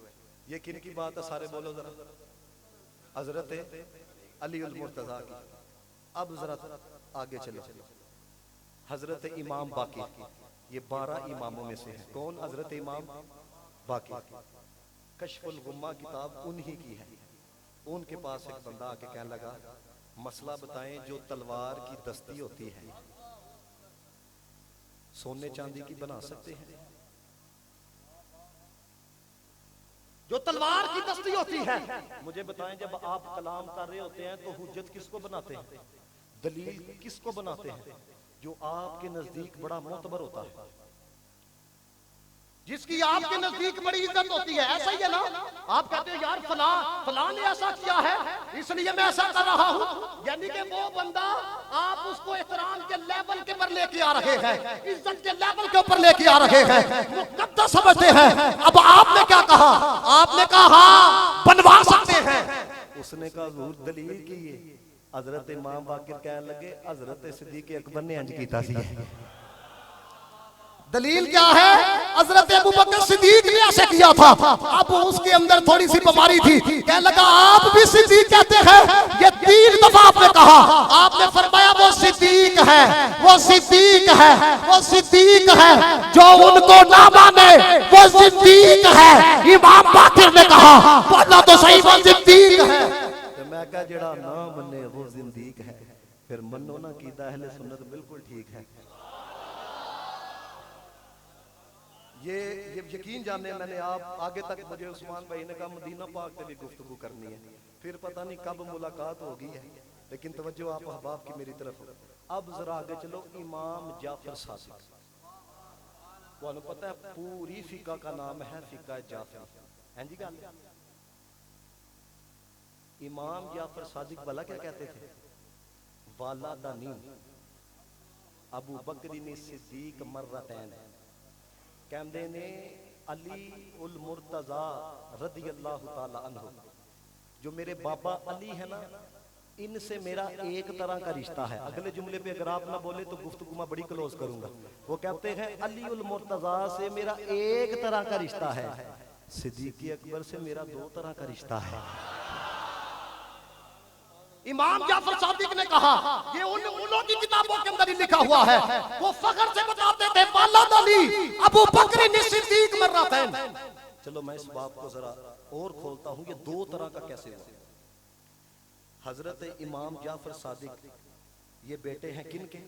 ये किन की बात है? सारे बोलो जरा। हजरत अली उल मुर्तजा की। अब जरा आगे चलो, हजरत इमाम बाकी, ये 12 इमामों में से है। कौन? हजरत इमाम बाकी। कश्फुल गुम्मा किताब उन्हीं की है। उनके पास एक बंदा आके कहने लगा, मसला बताएं, जो तलवार की दस्ती होती है सोने चांदी की बना सकते हैं? जो तलवार की दस्ती होती है, मुझे बताएं, जब आप कलाम कर रहे होते हैं तो हुज्जत किसको बनाते हैं? दलील किसको बनाते हैं? जो आपके नजदीक बड़ा मोतबर होता है, जिसकी आपके नजदीक बड़ी इज्जत होती है। ऐसा ही है ना? आप कहते हो यार फलां ने ऐसा किया है इसलिए मैं ऐसा कर रहा हूं, यानी कि वो बंदा आप उसको एहतराम के लेवल के ऊपर लेके आ रहे हैं, इज्जत के लेवल के ऊपर लेके आ रहे हैं, मुकद्दस समझते हैं। अब आपने क्या कहा? आपने कहा हाँ बनवा सकते हैं। उसने कहा हुजूर दलील की है। हजरत इमाम बाकिर कहने लगे, हजरत सिद्दीक अकबर ने इंज कीता सी। दलील क्या है? हजरत अबू बकर सिद्दीक ने ऐसे किया था। अब उसके अंदर थोड़ी सी बीमारी थी, कहने लगा आप भी सिद्दीक कहते हैं। ये 3 दफा आपने कहा। आपने फरमाया वो सिद्दीक है, वो सिद्दीक है, वो सिद्दीक है, जो उनको ना माने वो सिद्दीक है। इमाम बाकिर ने कहा बोला तो सही, वो सिद्दीक है। तो मैं कहा जेड़ा ना मने वो जिंदीक है, फिर मनो ना कीदा अहले सुन्नत बिल्कुल ठीक है। ये यकीन जाने, मैंने आप आगे तक मुझे उस्मान भाई ने कहा मदीना पाक से भी गुफ्तगू करनी है, फिर पता नहीं कब मुलाकात होगी है, लेकिन तवज्जो आप अहबाब की मेरी तरफ। अब जरा आगे चलो, इमाम जाफर सादिक, तुहानू पता है पूरी फिका का नाम है फिका जाफरी, हैं जी गल? इमाम जाफर सादिक भला क्या कहते थे? वाला दानी अबू बकरी ने सिद्दीक मर्रतैन, कहते ने अली उल मुर्तजा रदी अल्लाह ताला अन्हु, जो मेरे बाबा अली है ना, इनसे मेरा एक तरह का रिश्ता है। अगले जुमले पे अगर आप ना बोले तो गुफ्तगू मैं बड़ी क्लोज करूंगा। वो कहते हैं अली उल मुर्तजा से मेरा एक तरह का रिश्ता है, सिद्दीक अकबर से मेरा 2 तरह का रिश्ता है। इमाम जाफर सादिक ने कहा, ये उन की किताबों के अंदर ही लिखा हुआ है। वो फख्र से बताते थे वालिद अली अबू बकर सिद्दीक मर्रतैन। चलो मैं इस बात को जरा और खोलता हूं, ये 2 तरह का कैसे हुआ? हजरत इमाम जाफर सादिक ये बेटे हैं किन के?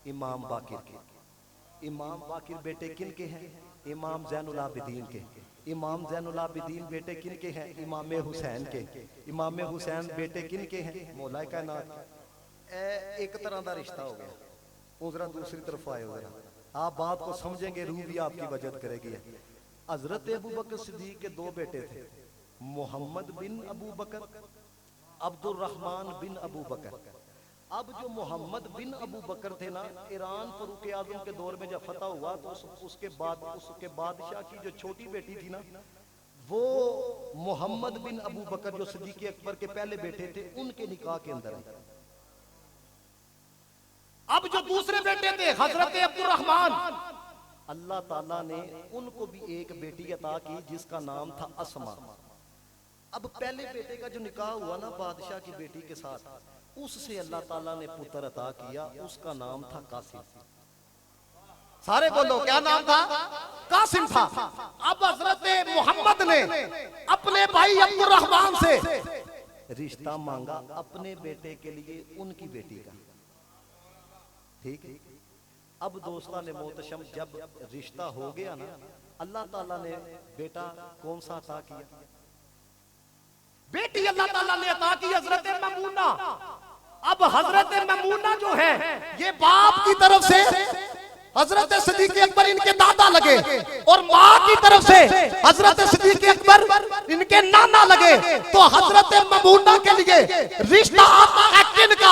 इमाम बाकिर के। इमाम बाकिर बेटे किन के हैं? इमाम ज़ैनुल आबिदीन के। इमाम ज़ैनुल आबिदीन बेटे किन के हैं? इमाम हुसैन के। इमाम हुसैन बेटे किन के हैं? मौला कायनात। एक तरह का रिश्ता हो गया। वो जरा दूसरी तरफ आए हो, जरा आप बात को समझेंगे, रूह भी आपकी वजद करेगी। हजरत अबू बकर सिद्दीक के 2 बेटे थे, मोहम्मद बिन अबू बकर, अब्दुर्रहमान बिन अबू बकर। अब जो मोहम्मद बिन अबू बकर थे ना, ईरान फरूक आजम के दौर में जब फतह हुआ तो उसके बादशाह की जो छोटी बेटी थी ना, वो मोहम्मद बिन अबू बकर जो सिद्दीक अकबर के पहले बेटे थे, उनके निकाह के अंदर आई। अब जो दूसरे बेटे थे हजरत अब्दुर्रहमान, अल्लाह ताला ने उनको भी एक बेटी अता की जिसका नाम था अस्मा। अब पहले बेटे का जो निकाह हुआ ना बादशाह की बेटी के साथ, उससे अल्लाह ताला ने पुत्र अता किया, उसका नाम था कासिम। सारे बोलो क्या नाम था? कासिम था। अब हजरत मोहम्मद ने अपने भाई अब्दुर्रहमान से रिश्ता मांगा अपने बेटे के लिए उनकी बेटी का। ठीक है, अब दोस्तान ने मोहतशम जब रिश्ता हो गया ना, अल्लाह ताला ने बेटा कौन सा अता किया? बेटी अल्लाह ताला ने अता की हजरत ममूना। अब हजरत ममूना जो है ये बाप की तरफ से हजरत सिद्दीक अकबर इनके दादा लगे, और माँ की तरफ से हजरत सिद्दीक अकबर इनके नाना लगे। तो हजरत ममूना के लिए रिश्ता आता है किनका?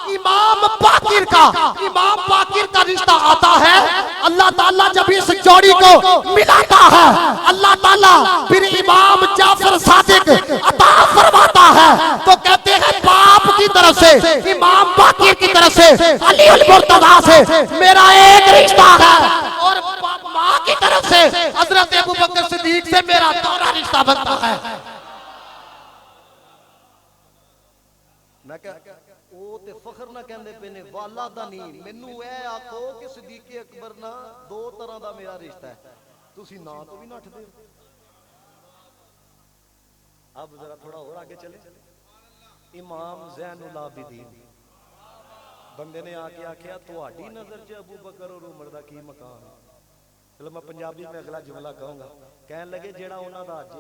इमाम बाकिर का। इमाम बाकिर का रिश्ता आता है। अल्लाह ताला जब इस जोड़ी को मिलाता है, अल्लाह ताला फिर इमाम जाफर सादिक अता फरमाता है। तो कहते हैं बाप की तरफ से, इमाम बाकिर की तरफ से, अली उल मुर्तजा से मेरा एक रिश्ता है, और माँ की तरफ से हजरत अबू बकर सिद्दीक से मेरा 2 रिश्ता बनता है। ना कहते पे ने वाला दा नहीं, मैनू ए आखो कि सिद्दीक़ अकबर ना दो तरह का मेरा रिश्ता है, तुसी ना तो भी नठदे हो। अब जरा थोड़ा और आगे चले, इमाम ज़ैनुल आबिदीन बंदे ने आके आख्या तुहाडी नजर च अबू बकर और उमर दा की मकाम है। चलो मैं पंजाबी में अगला जुमला कहूंगा, कहन लगे जेड़ा उन्हां दा अज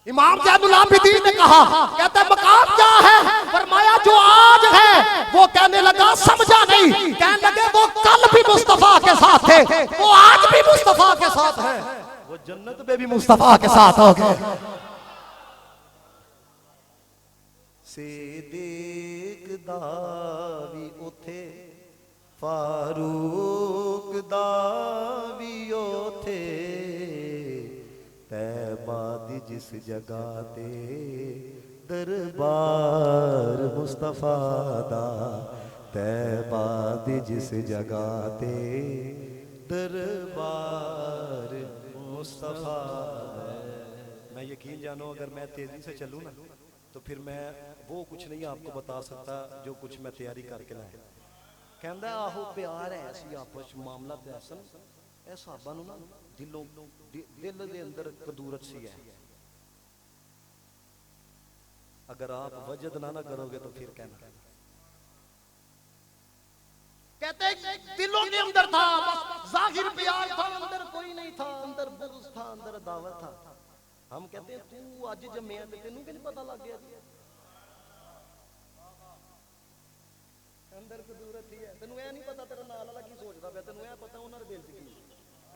इमाम ज़ैनुल आबिदीन ने कहा, कहते मकाम क्या है? फरमाया जो आज है। वो कहने लगा समझा नहीं। कहने लगे वो कल भी मुस्तफा के साथ थे, वो आज भी मुस्तफा के साथ है, वो जन्नत में भी मुस्तफा के साथ हो गए। सिद्दीक़ दा वी उथे, फारूक दा वी उथे, तैबा दी जिस जगह ते दरबार मुस्तफा दा, तैबा दी जिस जगह ते दरबार मुस्तफा। मैं यकीन जानो अगर मैं तेजी से चलूँ ना तो फिर मैं वो कुछ नहीं आपको बता सकता जो कुछ मैं तैयारी करके लाया। कहता आहो प्यार है ऐसी आपस मामला ऐसा ए साहबा नूं ना दिलों दिल दे अंदर कदूरत सी है, अगर आप वजद ना करोगे तो फिर कहना। कहते दिलों के अंदर था, बस जाहिर प्यार था, अंदर कोई नहीं था, अंदर बुग़्ज़ था, अंदर दावत था। हम कहते हैं तू अज जम्मिया ते तेनू कि नहीं पता लग गया अंदर कदूरत ही है, तेनू ऐ नहीं पता तेरा नाल वाला की सोचदा पिया, तेनू ऐ पता उन्हां दे दिल च की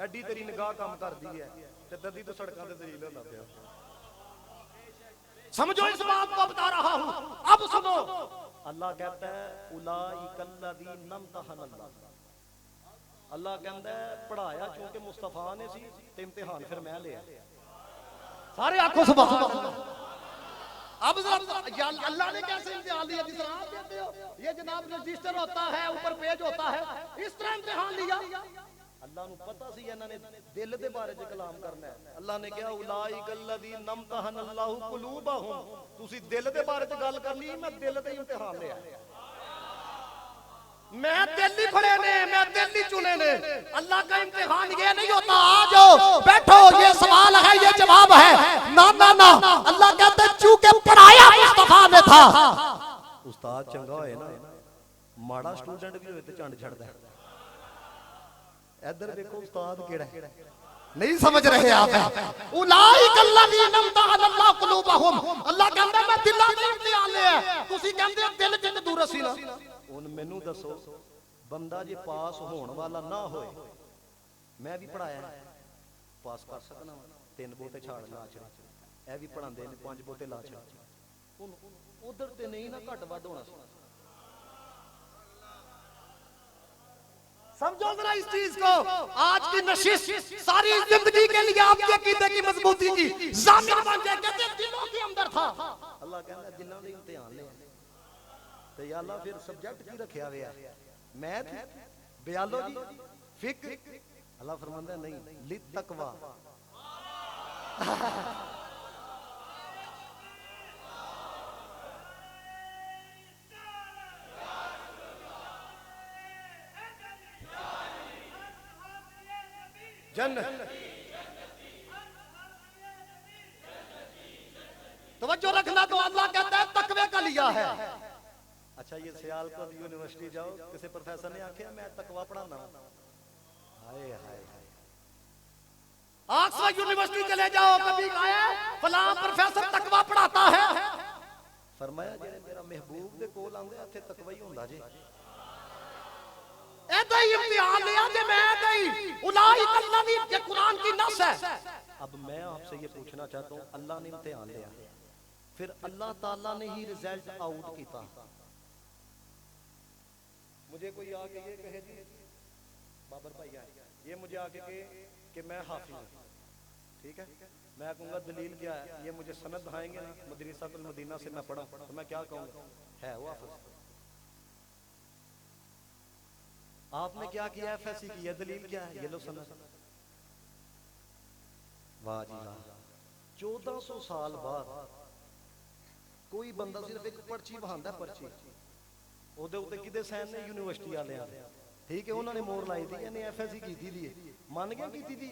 एडी तेरी निगाह काम करदी है ते दर्दी तो सड़कां ते दलील होंदा पिया। समझो इस बात को बता रहा हूं, अब सुनो। अल्लाह कहता है उलाइकल्लज़ी नमतहन अल्लाह, अल्लाह कहता है पढ़ाया चूंकि मुस्तफा ने सी ते इम्तिहान फिर मैं लिया। सारे आंखों सुभान अल्लाह। अब अल्लाह ने कैसे इम्तिहान लिया? जिस तरह आप कहते हो ये जनाब रजिस्टर होता है, ऊपर पेज होता है, इस तरह इम्तिहान लिया। अल्लाह नू पता सी इन्हां ने दिल दे बारे च कलाम करना है। अल्लाह ने कहा उलाइकल्लज़ी नमतहन अल्लाहु कुलूबहुम, तुसी दिल दे बारे च गल करनी, मैं दिल दे इम्तिहान लिया। मैं दिल ही फड़े ने, मैं दिल ही चुने ने। अल्लाह का इम्तिहान ये नहीं होता आ जाओ बैठो ये सवाल है ये जवाब है, ना ना ना। अल्लाह कहते चूंकि पढ़ाया मुस्तफा ने था। उस्ताद चंगा होए ना, माड़ा स्टूडेंट भी होए ते झंड छड़दा है। इधर देखो उस्ताद केड़ा है, नहीं समझ रहे आप। उलाइकल्लज़ी नमतहन अल्लाहु कुलूबहुम, अल्लाह कहता मैं दिलां दे इम्तिहान लिया। तुसी कहंदे दिल च कदूरत सी ना। हुण मैनू दसो बंदा जे पास होने वाला ना होए, मैं भी पढ़ाया पास कर सकना, 3 बोते छाड़ ला छड़, ए भी पढ़ांदे ने 5 बोते ला छड़, उधर ते नहीं ना घट वध होना। समझो जरा इस चीज को। आज की नशिश सारी जिंदगी के लिए आपके अकीदे की मजबूती की जामिन बन जाए। कहते दिलों के अंदर था। अल्लाह कहता जिन्हां दे इम्तिहान ले ते या अल्लाह फिर सब्जेक्ट की रखया हुआ है, मैथ, बायोलॉजी, फिक्र। अल्लाह फरमांदा नहीं लित तकवा, जन्नत। तवज्जो रखना, तो अल्लाह कहता है तकवे का लिया है। अच्छा ये सियालकोट यूनिवर्सिटी जाओ, किसी प्रोफेसर ने आख्या मैं तकवा पढ़ाना, हाय हाय हाय। ऑक्सफोर्ड यूनिवर्सिटी चले जाओ, कभी आया फलां प्रोफेसर तकवा पढ़ाता है। फरमाया जेड़े मेरा महबूब दे कोल आंदे इत्थे तकवा ही हुंदा जे। ऐदा ही इम्तिहान लिया जे मैं दई उलाइकल्लज़ी, ये कुरान की नस है। अब मैं आपसे ये पूछना चाहता हूँ, अल्लाह ने इम्तिहान लिया, फिर अल्लाह ताला ने ही रिजल्ट आउट किया। मुझे कोई आके ये कहे जी बाबर भाई आए, ये मुझे आके कहे कि मैं हाफिज हूँ, ठीक है, मैं कहूँगा दलील क्या है, ये मुझे सनद दिखाएंगे ना मदरसातुल मदीना से मैं पढ़ा, तो मैं क्या कहूँगा है वो हाफिज। आपने क्या किया, एफएससी की है, दलील क्या है, ये लो सनद। वाह जी वाह, 1400 साल बाद कोई बंदा सिर्फ एक पर्ची बहांदा पर्ची ਉਹਦੇ ਉੱਤੇ ਕਿਹਦੇ ਸਾਈਨ ਨੇ ਯੂਨੀਵਰਸਿਟੀ ਵਾਲਿਆਂ ਦੇ ठीक है उन्होंने मोर लाई थी यानी एफएससी की थी मान गया की थी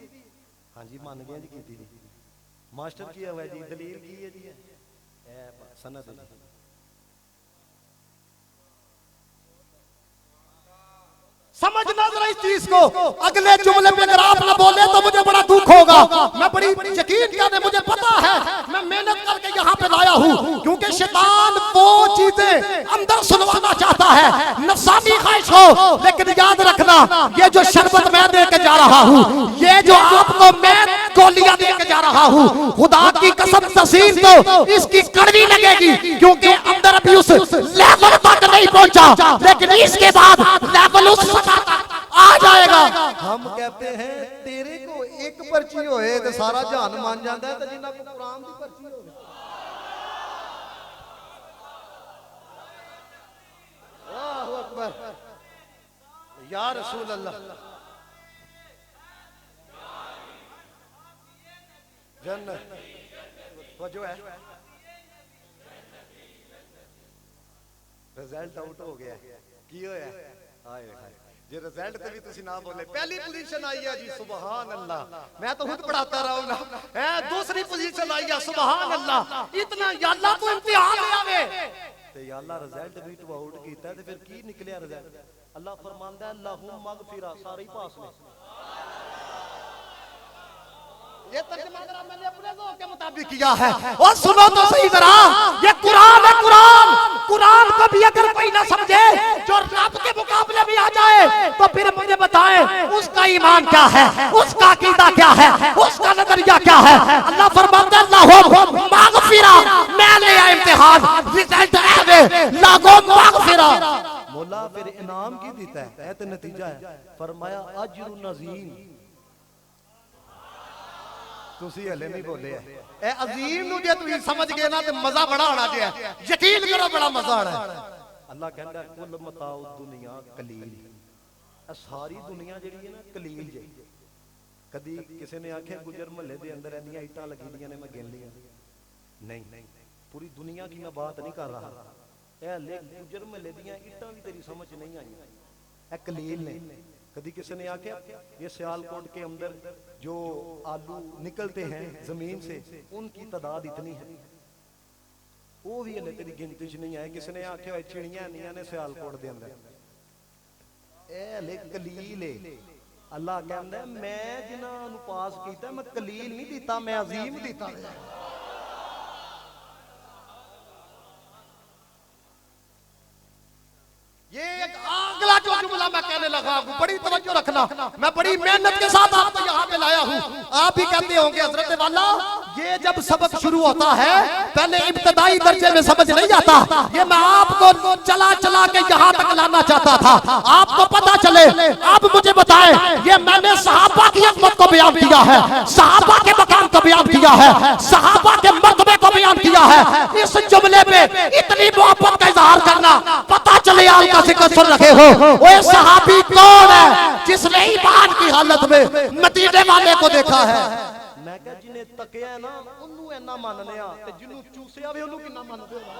हाँ जी मान गया जी की थी मास्टर किया हुआ जी दलील की है जी सनद समझना जरा इस चीज को अगले जुमले पे अगर आप ना बोले तो मुझे बड़ा दुख होगा मैं बड़ी यकीन करने मुझे पता है मैं मेहनत करके यहाँ पे लाया हूँ क्योंकि शैतान वो चीजें अंदर सुनवाना चाहता है नफसानी ख्वाहिश हो लेकिन याद रखना ये जो शरबत मैं दे के जा रहा हूँ ये जो आपको मैं गोलियां दे के जा रहा हूँ खुदा की कसम तस्वीर तो इसकी कड़वी लगेगी क्योंकि अंदर अभी उस लेवल तक नहीं पहुंचा लेकिन इसके बाद लेवल उस आ जाएगा। हम कहते हैं तेरे को एक पर्ची होए तो सारा जहान मान जाता है तो जिन्ना को कुरान दी पर्ची होए अल्लाहु अकबर या रसूल अल्लाह जन्नत वो जो है रिजल्ट आउट हो गया की होया हाय हाय जे रिजल्ट ते भी तुसी ना बोले पहली पोजीशन आई है जी सुभान अल्लाह मैं तो खुद पढ़ाता रहा हूं ना है दूसरी पोजीशन आई है सुभान अल्लाह इतना या अल्लाह तो इम्तिहान ले आवे ते या अल्लाह रिजल्ट भी तो आउट कीता ते फिर की निकलिया रिजल्ट अल्लाह फरमांदा है लहू मगफिरा सारे पास में ये तर्जुमा जरा मैंने अपने ज़ौक़ के मुताबिक किया है और सुनो तो सही जरा ये कुरान है कुरान कुरान को भी अगर कोई ना समझे जो रब के मुकाबले में आ जाए तो फिर मुझे बताएं उसका ईमान क्या है उसका अकीदा क्या है उसका नजरिया क्या है अल्लाह फरमाता है अल्लाह मगफिरा मैं ले आया इम्तिहान रिजल्ट आवे लागो मगफिरा मौला फिर इनाम की देता है तो नतीजा है फरमाया अजरु नज़ीम तुसी हले नहीं बोले ए अजीम नु जे तुसी समझ गए ना ते मजा बड़ा आना जे यकीन करो बड़ा मजा आना अल्लाह कहंदा कुल मताउ दुनिया कलील ए सारी दुनिया जेड़ी है ना कलील जे कदी किसी ने आखे गुजर महल्ले दे अंदर इन्नियां ईटां लगी दियां ने मैं गिन लिया नहीं पूरी दुनिया की मैं बात नहीं कर रहा ए हले गुजर महल्ले दियां ईटां भी तेरी समझ नहीं आई ए कलील ने कभी किसी ने आके ये सियालकोट के अंदर जो आलू निकलते हैं जमीन से उनकी तादाद इतनी है वो भी हले तेरी गिनती च नहीं आए किसी ने आखे चिड़ियां नहीं ने सियालकोट के अंदर ए हले कलील है अल्लाह कहता है मैं जिन्हां नूं पास कीता मैं कलील नहीं दिता मैं अजीम दिता ये एक अगला जो जुमला मैं कहने लगा हूं बड़ी तवज्जो रखना मैं बड़ी मेहनत के साथ आपको यहाँ पे लाया हूँ आप भी कहते होंगे हजरत वाला ये जब सबक शुरू होता है पहले इब्तदाई दर्जे में समझ नहीं आता ये मैं आपको चला चला के यहाँ तक लाना चाहता था आपको पता चले अब मुझे बताएं ये मैंने सहाबा की अज़मत को बयान किया है सहाबा के मकाम को बयान किया है सहाबा के मर्तबे को बयान किया है इस जुमले पे इतनी मोहब्बत का इजहार करना पता चले आपका जिक्र सुन रहे हो वो सहाबी कौन है जिसने ईमान की हालत में मदीने वाले को देखा है मैं कह जिन्हें तकिया ना उन्नू इन्ना मानने आ ते जिन्नू चूसिया वे उन्नू किन्ना मानदे हो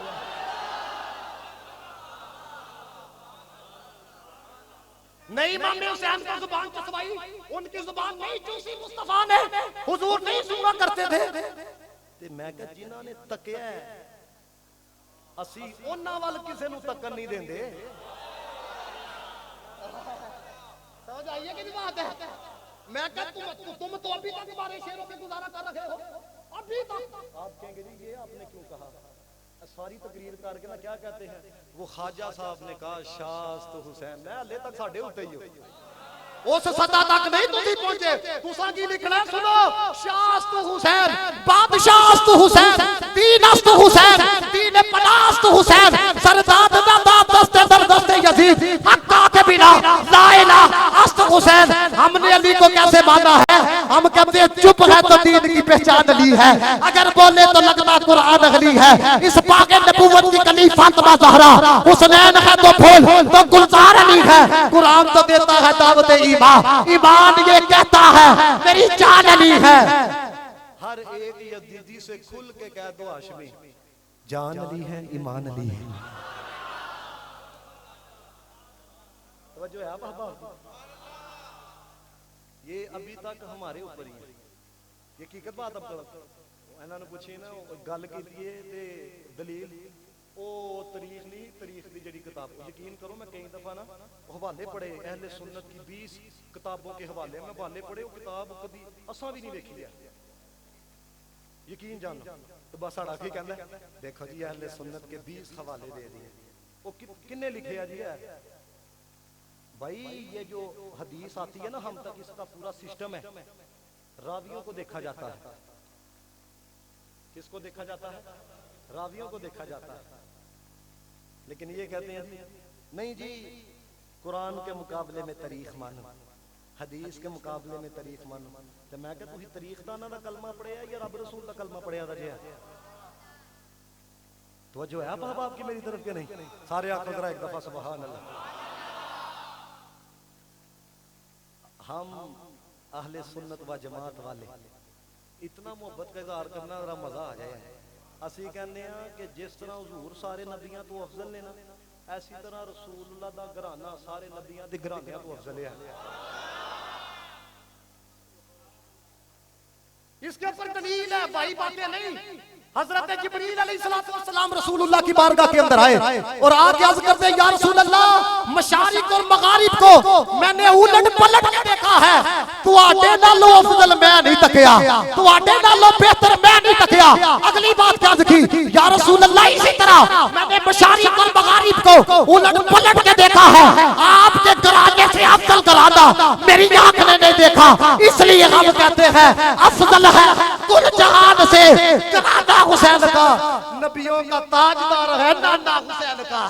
नहीं इमाम हुसैन की जुबान चसवाई उनकी जुबान नहीं चूसी मुस्तफा ने हुजूर नहीं सुना करते थे ते मैं कह जिन्हां ने तकिया असी उन्हां वाल किसे नू तकन नहीं देंदे समझ आइए कि बात है मैं कह तुम तो अभी तक हमारे शेरों पे गुजारा कर रहे हो अभी तक आप कहेंगे जी ये आपने क्यों कहा सारी तकरीर करके ना क्या कहते हैं वो ख्वाजा साहब ने कहा शास्त हुसैन मैं हले तक साडे उत्ते ही हो उस सदा तक नहीं तुसी पहुंचे तुसा की लिखना सुनो शास्त हुसैन बादशाहस्त हुसैन दीनस्त हुसैन दीन पनास्त हुसैन सरदाद दा दस्ते दर दस्ते यजीद हक्का के बिना ला इलाहा अस्त हुसैन हमने अली को कैसे माना है हम कहते हैं चुप है तो दीन की पहचान ली है अगर बोले तो लगता कुरान अगली है इस पाके नबूवत की कली फातिमा ज़हरा हुसैन है तो फूल तो गुलजार अली है कुरान तो देता है दावत ईमान ये कहता है मेरी जान अली है हर एक यजीदी से खुल के कह दो हाशमी जान अली है, ईमान अली है। तवज्जो है बाबा, ये अभी तक हमारे ऊपर ही है। ये हकीकत बात अब इन्होंने पूछी ना गल की ते दलील ओ तारीख नहीं, तारीख की जी किताब यकीन करो मैं कई दफा ना हवाले पढ़े अहले सुन्नत की 20 किताबों के हवाले मैं हवाले पढ़े, वो किताब कभी असा भी नहीं देखी है, यकीन जानो। तो बस साड़ा की कहता देखो जी अहले सुन्नत के 20 हवाले दे दिए, वो किन्ने लिखे है जी है भाई। ये जो हदीस आती है ना हम तक, इसका पूरा सिस्टम है। रावियों को देखा जाता है, किसको देखा जाता है? रावियों को देखा जाता है। लेकिन ये कहते हैं नहीं जी कुरान के मुकाबले में तारीख मानो, हदीस के मुकाबले में तारीख मानो। तो मैं कहता तुम तारीख दाना का कलमा पढ़िया या रब रसूल का कलमा पढ़िया था जी? तो जो है बाबा आपकी मेरी तरफ के नहीं? सारे आखो जरा एक दफा सुभान अल्लाह। हम अहले सुन्नत व जमात वाले इतना मोहब्बत का इजहार करना जरा मजा आ जाए। असी कहने कि जिस तरह हुजूर सारे नबियां तो अफजल ने ना, ऐसी तरह रसूलुल्लाह दा घराना सारे नबियां दे घरानियां तो अफजल है। इसके ऊपर दलील है भाई, बातें नहीं। हजरत जिब्रील अलैहिस्सलाम रसूलुल्लाह की बारगाह के अंदर आए और आके अर्ज करते या रसूल अल्लाह मशारिक और मगारिब को मैंने उलट पलट के देखा है, तुहाडे नालों अफजल मैं नहीं तकिया, तुहाडे नालों बेहतर मैं नहीं तकिया। अगली बात क्या की या रसूल अल्लाह इसी तरह मैंने मशारिक और मगारिब को उलट पलट के देखा है, आपके घराने से अफजल घराना मेरी आंख ने नहीं देखा, इसलिए हम कहते हैं अफजल है कुल जहान से घराना हुसैन का, नबियों का ताजदार है नाना हुसैन का।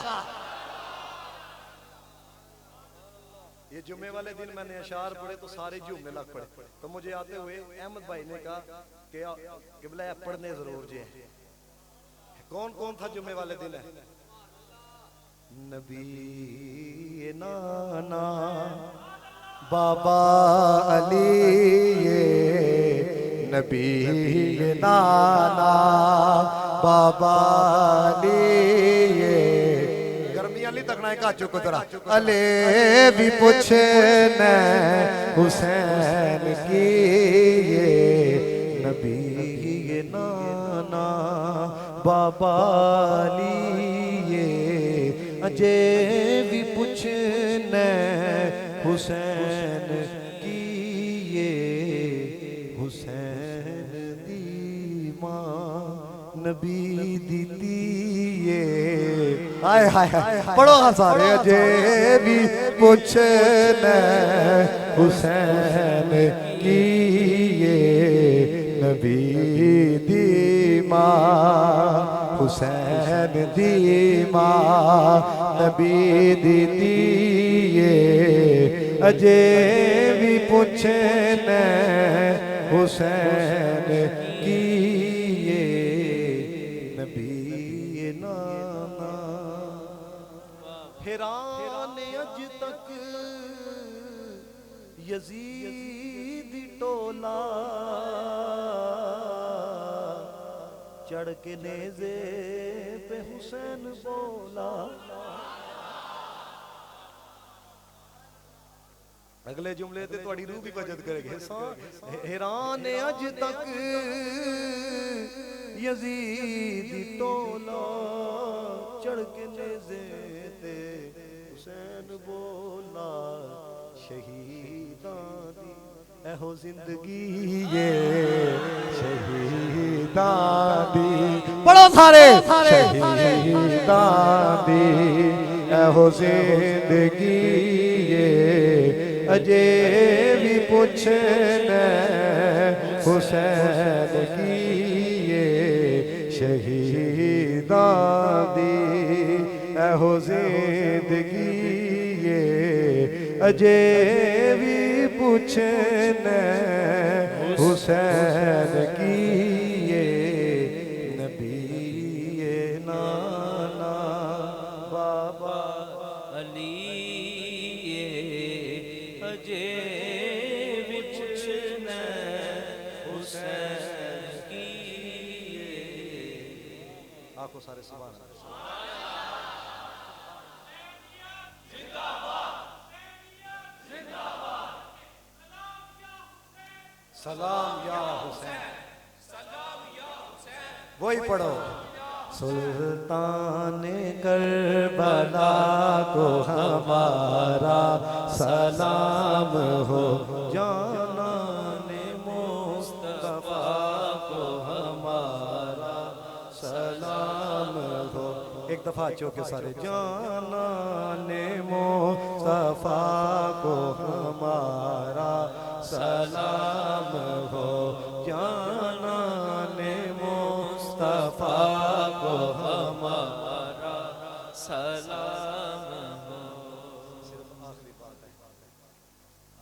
ये जुम्मे वाले दिन मैंने अशार पढ़े तो सारे जुम्मे लग पड़े। तो मुझे आते हुए अहमद भाई ने कहा कि किबला पढ़ने जरूर जे। कौन कौन था जुम्मे वाले दिन? है नबी नाना बाबा अली, नबी नाना बाबा गर्मियां नहीं तकना है काचू को जरा अले भी पूछना हुसैन की, नबी नाना बाबा अजय भी पूछना हुसैन की, हुसैन दी मां नबी दी हाय हाय पढ़ो सारे अजे भी पूछना हुसैन की, नबी दी मां हुसैन दी मां नबी दी अजे भी पूछना हुसैन की, नबी नाना। हैरान अज तक यजीद टोला चढ़ के नेज़े पे हुसैन बोला। अगले जुमले ते तुहाडी रूह भी बचत करेगी। हैरान अज तक यजीद टोला चढ़ के नेज़े ते हुसैन बोला, शहीदां दी एहो जिंदगी ये शहीदां दी पढ़ो सारे शहीदां दी एहो जिंदगी ये अजे भी पूछना हुसैन की, ये शहीदां दी एहो जिंदगी ये अजे भी पूछना हुसैन की, ये नबी नाना बाबा अली अजे भी पूछना हुसैन की। आखो सारे सुभान अल्लाह। सलाम या हुसैन, वही पढ़ो। सुल्तान करबला को हमारा सलाम हो, जानाने मुस्तफा को हमारा सलाम हो। एक दफा चौके सारे, जानाने मुस्तफा को हमारा सलाम हो, जानाने मुस्तफा को हमारा सलाम हो। सिर्फ आखिरी बात है,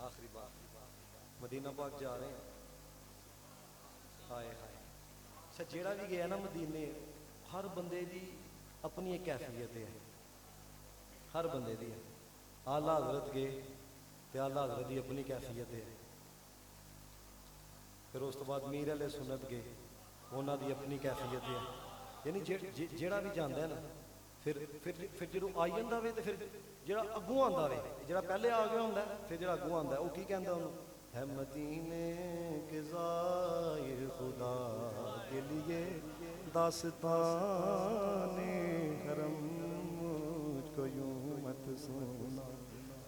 आखिरी बात। मदीना पाक जा रहे हैं, हाय हाय। अच्छा जेड़ा भी गया ना मदीने, हर बंदे दी अपनी एक कैफियत है, हर बंदे दी है। आला हजरत गए ते आला हजरत की अपनी कैफियत है। फिर उस तो बाद मीर अले सुन्नत गए, उन्हों की अपनी कैफियत है। यानी जेड़ा भी जाता है ना, फिर जो आई जाता वे, तो फिर जो अगू आता वे, जो पहले आ गया होंगे, फिर जो अगू आता वो की कहता उन्होंने, है मदीने के ज़ाहिर खुदा के लिए दास्ताने हरम मुझको यूं मत सुना,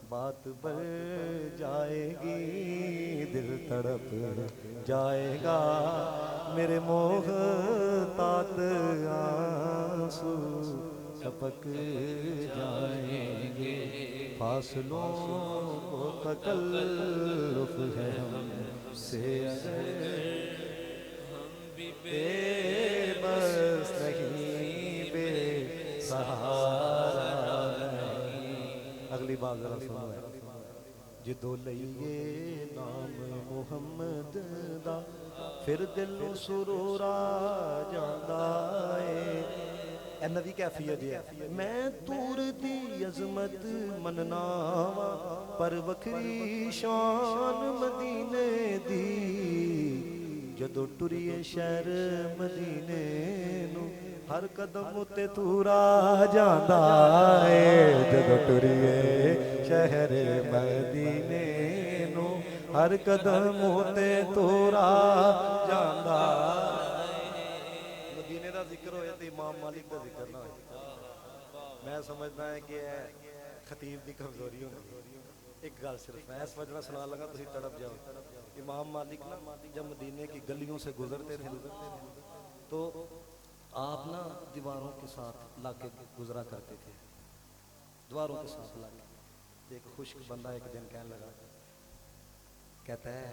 बात बढ़ जाएगी दिल तड़प जाएगा, मेरे मोह तात आंसू टपक जाएंगे, फासलों को तकल्लुफ है हमसे अगर हम भी बेबस नहीं, बेसहारा नहीं। अगली बात जरा सुनो, जिदो लइए नाम मुहम्मद दा, फिर दिलों सुरूरा जांदा है। नवी कैफियत है, मैं तूर दी अजमत मनना वा, पर वखरी शान मदीने दी, जदो टुरिए शहर मदीने नू, हर कदम उत्ते तूरा जांदा है, जदो टुरिए शहर मदीने नू, हर कदम उत्ते तूरा जांदा। मदीने का जिक्र होए तो इमाम मालिक का जिक्र ना होए, मैं समझदा है कि खतीब की कमजोरी होंदी। एक गल सिर्फ मैं इस वजह सुना लगा, तुम तड़प जाओ। इमाम मालिक ना जब मदीने की गलियों से गुजरते थे तो आप ना दीवारों के साथ लाके गुजरा करते थे, दीवारों के साथ लाके। एक खुश्क बंदा एक दिन कहने लगा, कहता है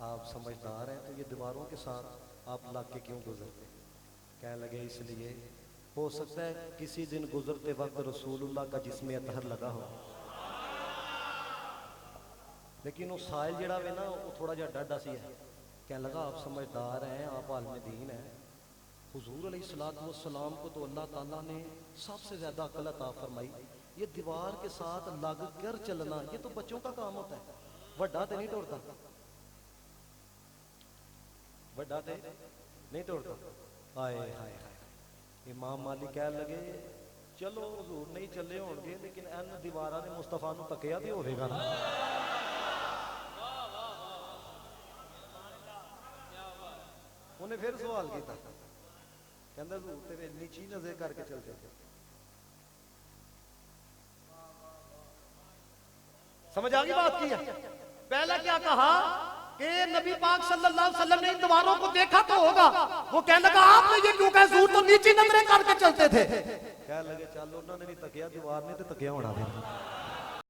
आप समझदार हैं तो ये दीवारों के साथ आप लाके क्यों गुजरते? कहने लगे इसलिए हो सकता है किसी दिन गुजरते वक्त रसूलुल्लाह का जिस्म अतहर लगा हो, लेकिन वो साइल जड़ा वे ना वो थोड़ा जा डाढ़ा सी है। कहने लगा आप समझदार हैं, आप आलम दीन हैं, हुजूर अलैहिस्सलातु वस्सलाम को तो अल्लाह ताला ने सबसे ज्यादा अकल अता फरमाई, ये दीवार के साथ लग कर चलना ये तो बच्चों का काम होता है, वड्डा तो नहीं तोड़ता, वड्डा तो नहीं तोड़ता। हाय हाय हाय। इमाम मालिक कह लगे चलो हुजूर नहीं चले होंगे, लेकिन इन दीवारा ने मुस्तफा नूं तकिया भी होगा ना। उन्हें फिर सवाल किया, कहंदा हुजूर ते नीची नजर करके चलते थे। समझ आ गई बात की है? पहले क्या कहा कि नबी पाक सल्लल्लाहु अलैहि वसल्लम ने इन दीवारों को देखा तो होगा, वो कहने लगा आपने ये क्यों कहा, हुजूर तो नीची नजरें करके चलते थे। कह लगे चल उन्होंने नहीं तकिया, दीवार ने तो तकिया होना फिर।